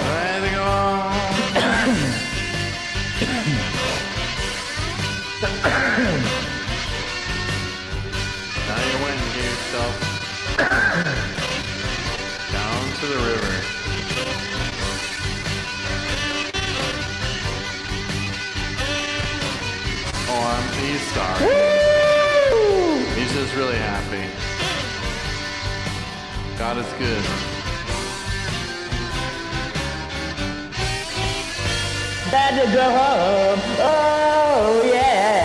Glad to go home. Now you went and gave yourself down to the river. Oh, he's sorry. He's just really happy. God is good. Glad to go home. Oh, yeah.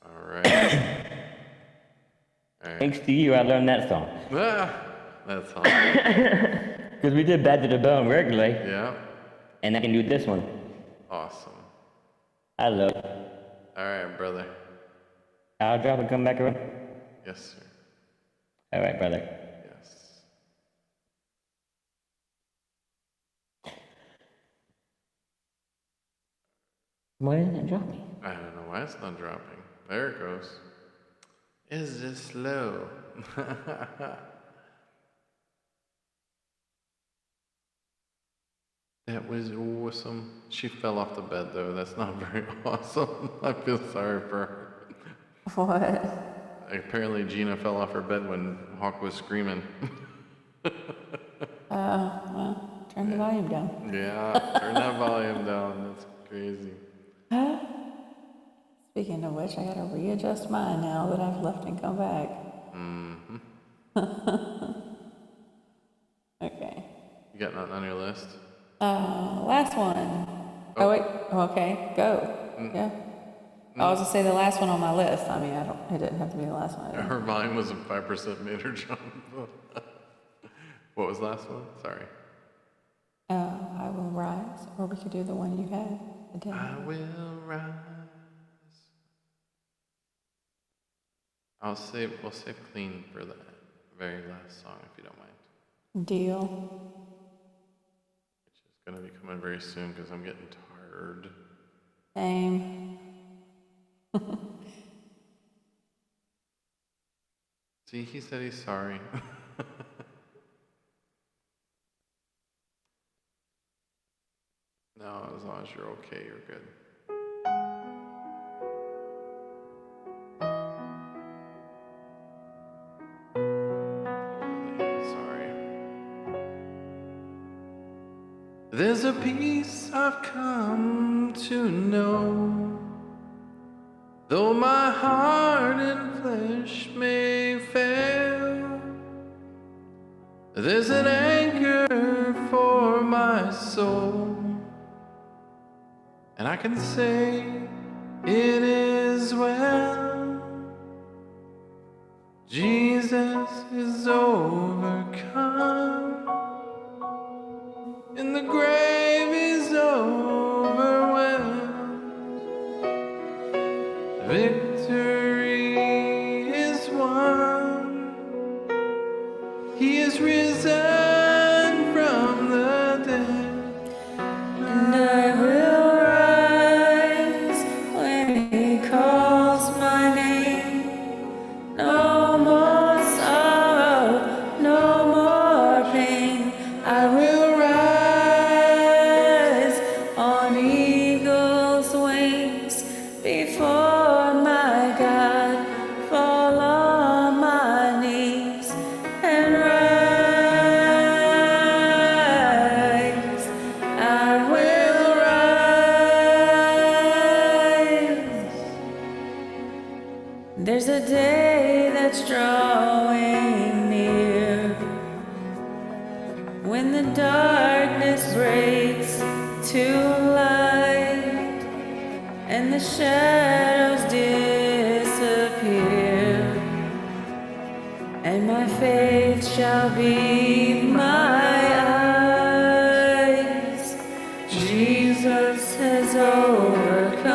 All right. Thanks to you, I learned that song. Ah, that's all. Because we did Bad to the Bone regularly. Yeah. And I can do this one. Awesome. I love it. All right, brother. I'll drop and come back around. Yes, sir. All right, brother. Yes. Why didn't it drop me? I don't know why it's not dropping. There it goes. Is this slow? That was awesome. She fell off the bed though. That's not very awesome. I feel sorry for her. What? Apparently Gina fell off her bed when Hawk was screaming. Well, turn the volume down. Yeah, turn that volume down. That's crazy. Speaking of which, I gotta readjust mine now that I've left and come back. Okay. You got nothing on your list? Last one. Oh, wait. Okay, go. Yeah. I was gonna say the last one on my list. I mean, it didn't have to be the last one. Her volume was at 5%, made her jump. What was the last one? Sorry. I will rise, or we could do the one you had. The day. I will rise. We'll save clean for the very last song if you don't mind. Deal. Which is gonna be coming very soon because I'm getting tired. Same. See, he said he's sorry. No, as long as you're okay, you're good. Sorry. There's a peace I've come to know, though my heart and flesh may fail. There's an anchor for my soul, and I can say it is well. Jesus is overcome, and the grave is overwhelmed. Victory is won. He is risen from the dead. And I will rise when he calls my name. No more sorrow, no more pain. I will rise on eagle's wings before my God, fall on my knees and rise. shadows disappear, and my faith shall be my eyes. Jesus has overcome,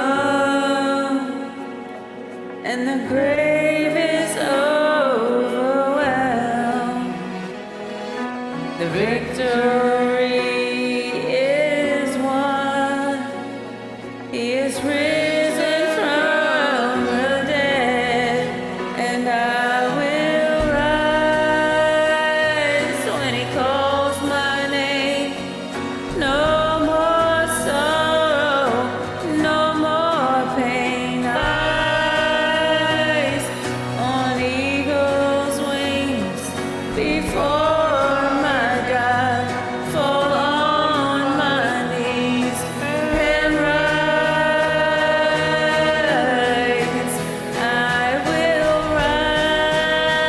and the grave is overwhelmed. The victory is won. He is risen from the dead, and I will rise when he calls my name. No more sorrow, no more pain. Eyes on eagle's wings before my God. Fall on my knees and rise. I will rise.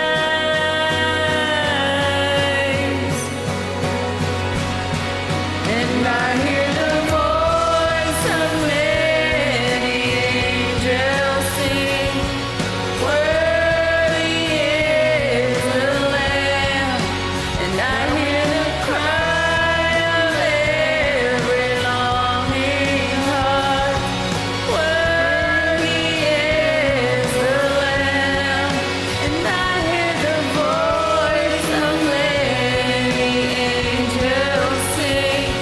And I hear the voice of many angels sing, worthy is the Lamb. And I hear the cry of every longing heart, worthy is the Lamb. And I hear the voice of many angels sing,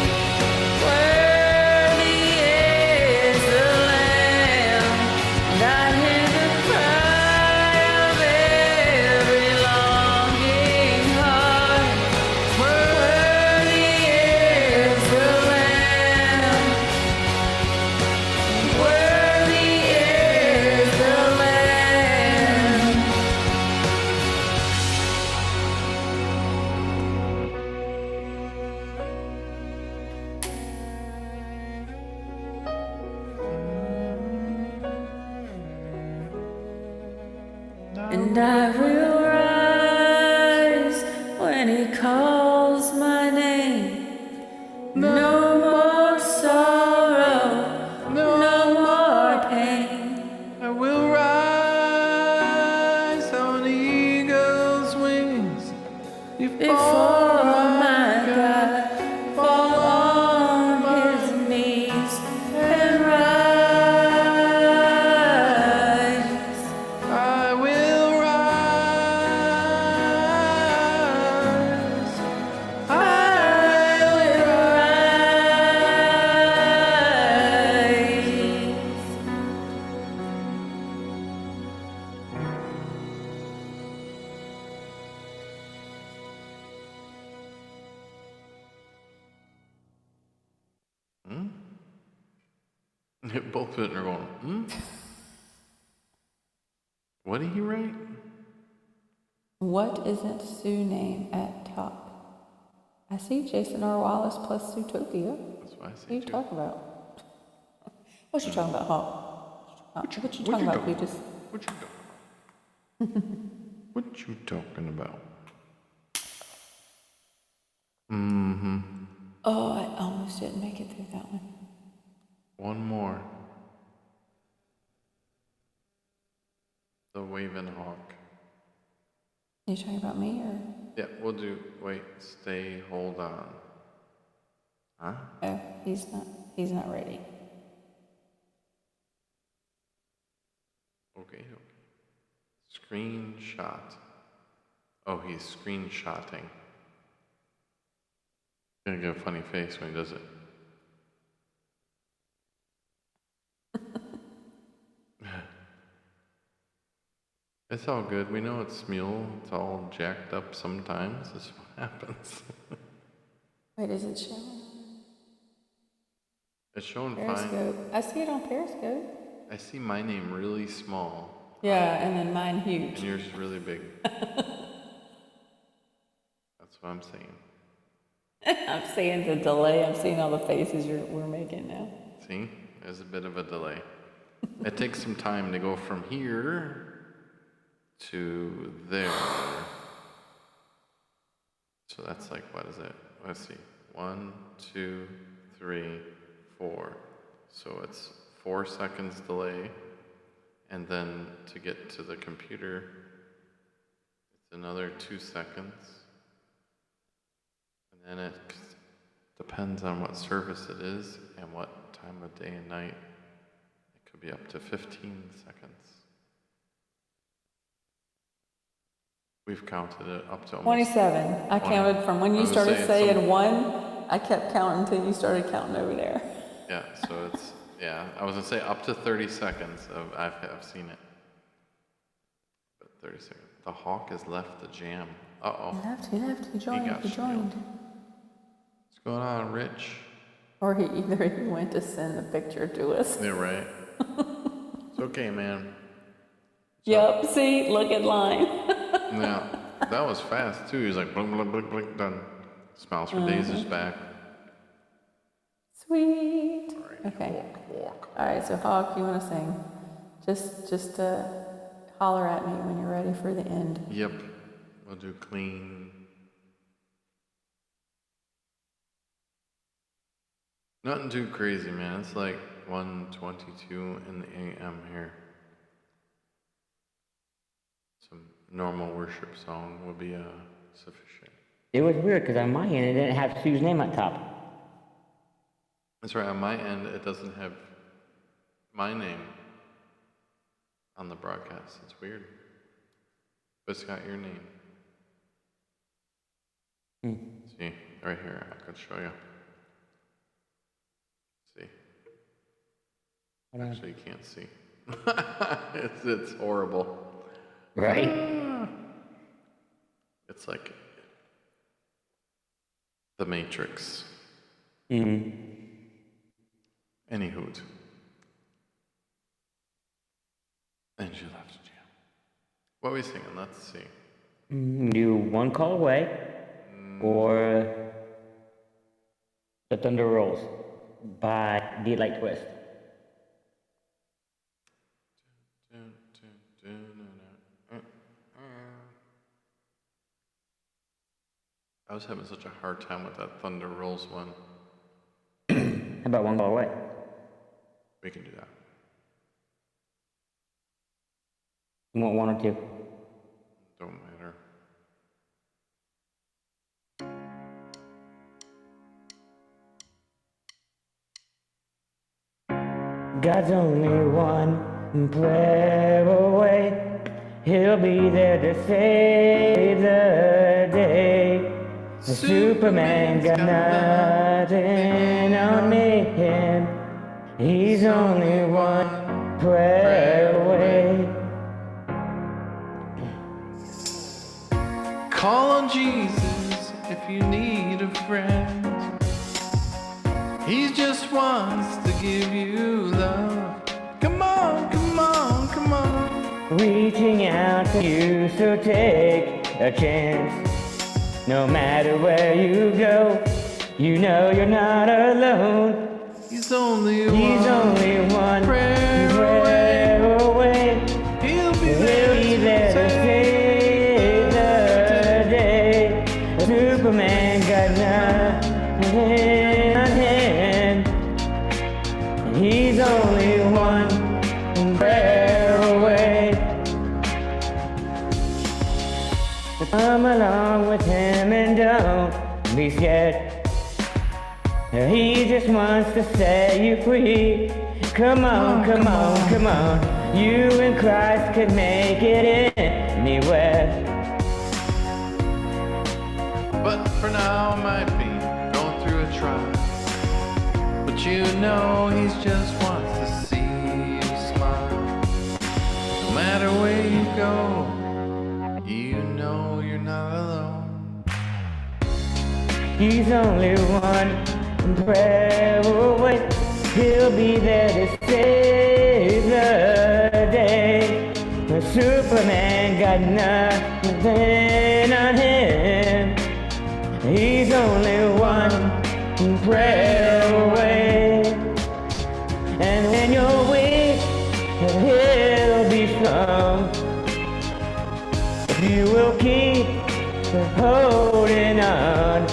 worthy is the Lamb. And I hear the cry of every longing heart, worthy is the Lamb. Worthy is the Lamb. And I will rise when he calls my name. No more sorrow, no more pain. I will rise on eagle's wings Before my God, fall on his knees and rise. I will rise. I will rise. Both of them are going, What did he write? What isn't Sue name at top? I see Jason R. Wallace plus Zootopia. That's what I What are say you too. talking about? What you talking about, Hawk? What you talking about, talking Cletus? What you talking? What you talking about? Oh, I almost didn't make it through that one. One more. The Waving Hawk. You talking about me or? Yeah, we'll do. Wait, stay, hold on. Huh? Oh, he's not ready. Okay. Screenshot. Oh, he's screenshotting. Gonna get a funny face when he does it. It's all good. We know it's Mule. It's all jacked up sometimes. That's what happens. Wait, is it showing? It's showing fine. Periscope. I see it on Periscope. I see my name really small Yeah, and then mine and huge. yours is really big. That's what I'm saying. I'm seeing the delay. I'm seeing all the faces we're making now. See? There's a bit of a delay. It takes some time to go from here to there. So that's like, what is it? Let's see. 1, 2, 3, 4. So it's 4 seconds delay, and then to get to the computer, it's another 2 seconds. And then it depends on what service it is and what time of day and night. It could be up to 15 seconds. We've counted it up to almost 27. I counted from when I you was started saying saying 1, I kept counting until you started counting over there. Yeah, so it's, yeah, I was gonna say up to 30 seconds of, I've seen it. But 30 seconds. The Hawk has left the jam. Uh-oh. He left, he joined, got he joined. What's going on, Rich? Or he went to send the picture to us. Yeah, right. It's okay, man. Yep, see, look at line. Yeah, that was fast too. He's like, blink, blink, blink, blink, done. Smiles for Days is back. Sweet. All right, Okay. walk. All right, so Hawk, you want to sing? Just holler at me when you're ready for the end. Yep, we'll do clean. Nothing too crazy, man. It's like 1:22 in the AM here. Some normal worship song would be sufficient. It was weird because on my end it didn't have Sue's name on top. That's right, on my end, it doesn't have my name on the broadcast. It's weird. But it's got your name. See, right here, I could show you. See. Actually, you can't see. It's horrible. Right? It's like The Matrix. Anywho. And you left the jam. What are we singing? Let's see. Do One Call Away or The Thunder Rolls by Delight Twist. I was having such a hard time with that Thunder Rolls one. How about One Call Away? We can do that. You want one or two? Don't matter. God's only one prayer away. He'll be there to save the day. Superman got nothing on him. He's only one prayer away. Call on Jesus if you need a friend. He just wants to give you love. Come on, come on, come on. Reaching out to you, so take a chance. No matter where you go, you know you're not alone. He's only one prayer away. He'll be He'll there to save the day. Superman got nothing on him. He's only one prayer away. Come along with him and don't be scared. He just wants to set you free. Come on, come on, come on. You and Christ could make it anywhere. But for now, I might be going through a trial. But you know, he just wants to see you smile. No matter where you go, you know you're not alone. He's only one prayer away. He'll be there to save the day. The Superman got nothing on him. He's only one prayer away. And when you're weak, he'll be strong. If you will keep holding on.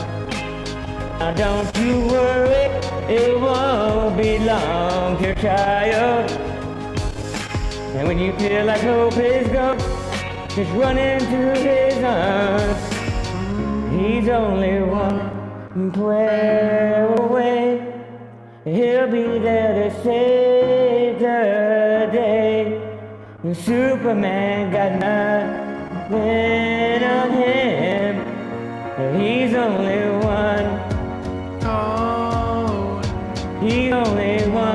Now don't you worry, it won't be long till child. And when you feel like hope is gone, just run into his arms. He's only one prayer away. He'll be there to save the day. And Superman got nothing on him. He's only one. Oh, He's only one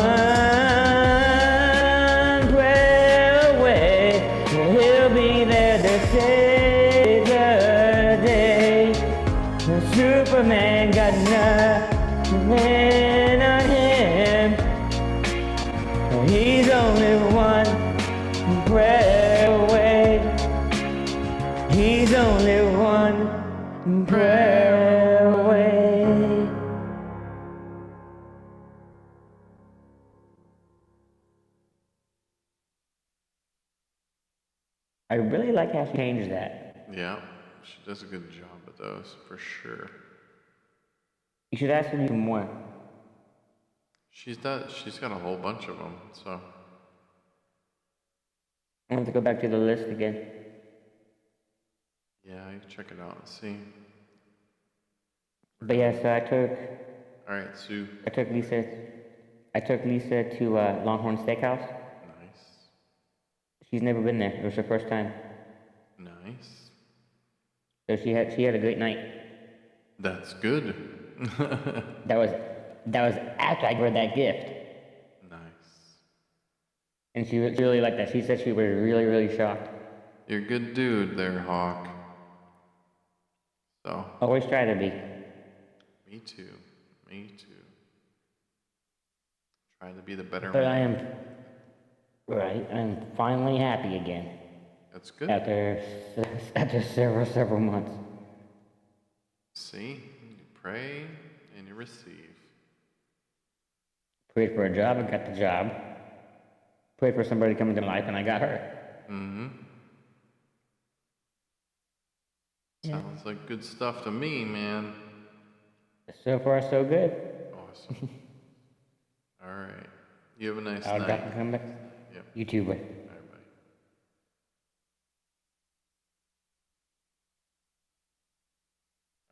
prayer away. He'll be there to save the day. And Superman got nothing on him. He's only one prayer away. He's only one prayer away. I really like how she changed that. yeah. She does a good job at those, for sure. You should ask her to do more. She's got a whole bunch of them, so. I have to go back to the list again. Yeah, you can check it out and see. But yeah, so All right, Sue. I took Lisa to Longhorn Steakhouse. Nice. She's never been there. It was her first time. Nice. So she had a great night. That's good. That was after I gave her that gift. Nice. And she really liked that. She said she was really, really shocked. You're a good dude there, Hawk. So, Always try to be. me too. Me too. Trying to be the better But man. I'm finally happy again. That's good. After several months. See? You pray and you receive. Prayed for a job, I got the job. Prayed for somebody to come into my life, and I got her. Mm-hmm. Sounds like good stuff to me, man. So far, so good. Awesome. All right. You have a nice I'll night. drop and come back. Yep. You too, bud. All right, bye.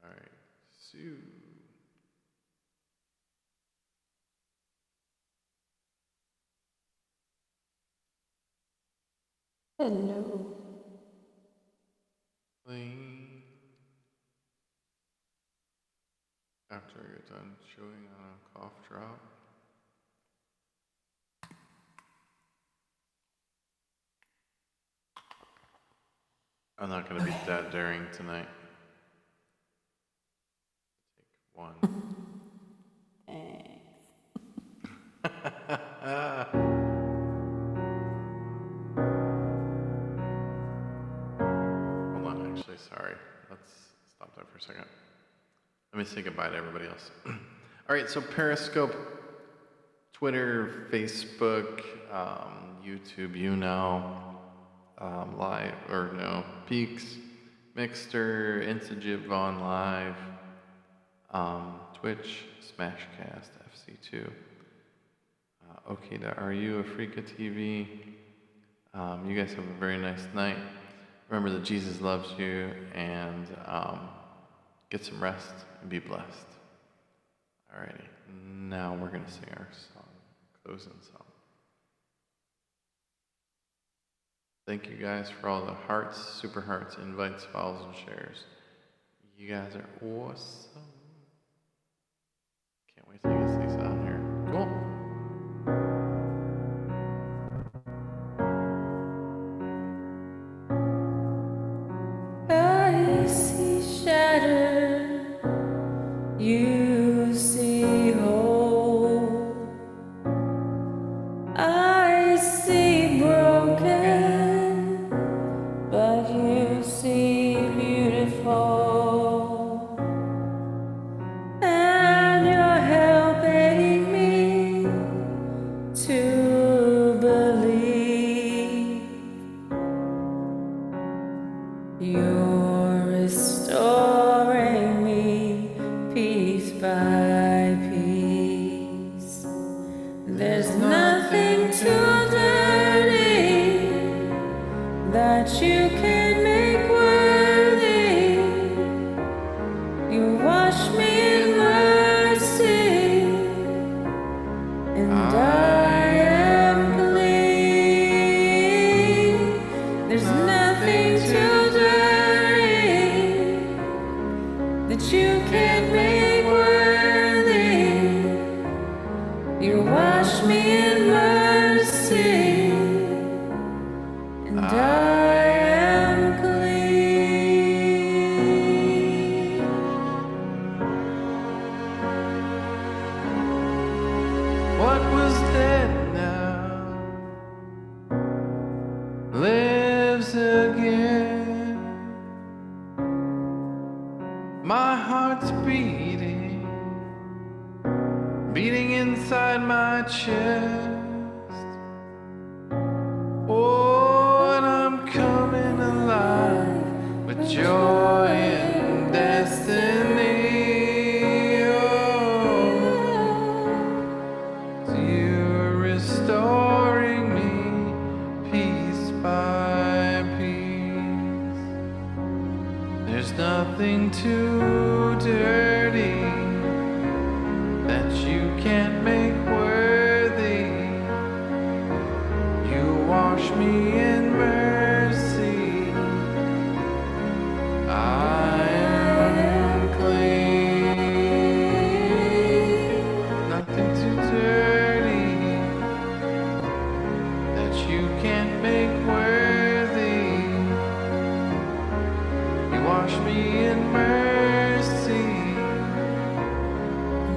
All right. Sue. Hello. Clean. After you're done chewing on a cough drop. I'm not going to be that daring tonight. Take one. Hold on, actually, sorry. Let's stop that for a second. Let me say goodbye to everybody else. All right, so Periscope, Twitter, Facebook, YouTube, Live, or no, Peaks, Mixter, Instagib, Vaughn Live, Twitch, Smashcast, FC2, OK.RU, Afrika TV. You guys have a very nice night. Remember that Jesus loves you, and get some rest and be blessed. Alrighty, now we're gonna sing our song, closing song. Thank you guys for all the hearts, super hearts, invites, follows, and shares. You guys are awesome. Can't wait till you get Lisa on here. Cool. I see shattered, you see whole. I see broken, but you see beautiful. And you're helping My heart's beating, beating inside my chest. Oh, and I'm coming alive with joy and destiny. Oh, so you're restoring me piece by piece. There's nothing too dirty that you can't make worthy. You wash me in mercy. I am clean. Nothing too dirty that you can't make worthy. You wash me in mercy.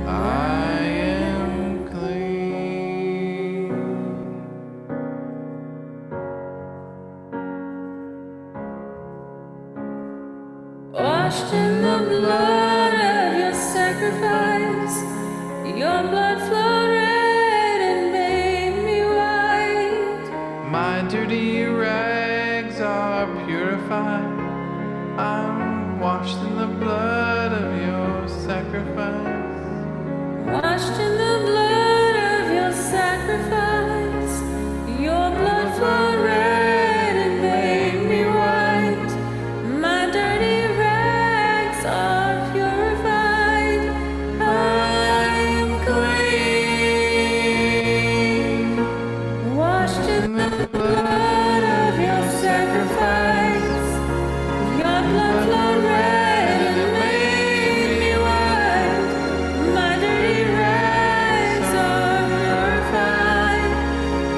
I am clean. Washed in the blood of your sacrifice, your blood flowed red and made me white. My dirty rags are purified. I'm washed in the blood of your sacrifice. Washed in the blood of your sacrifice, your blood flowed red and made me white. My dirty rags are purified. I am clean. Washed in the blood of your sacrifice, your blood flowed red and made me white. My dirty rags are purified.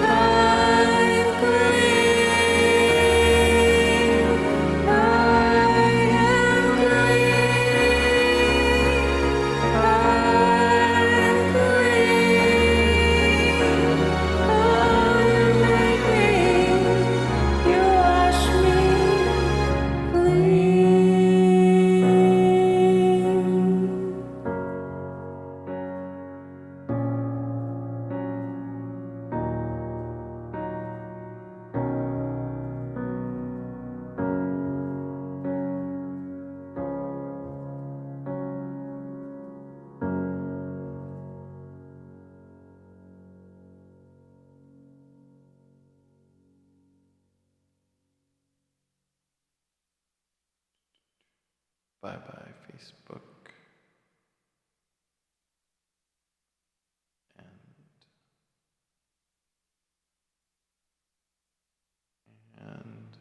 I am clean. I am clean. I am clean. Oh, you make me, you wash me clean. Bye bye, Facebook. And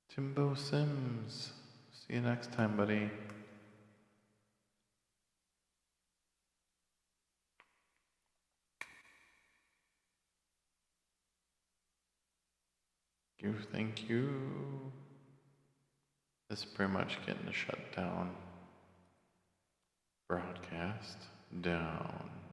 Timbo Sims. See you next time, buddy. Thank you. This is pretty much getting a shutdown broadcast down.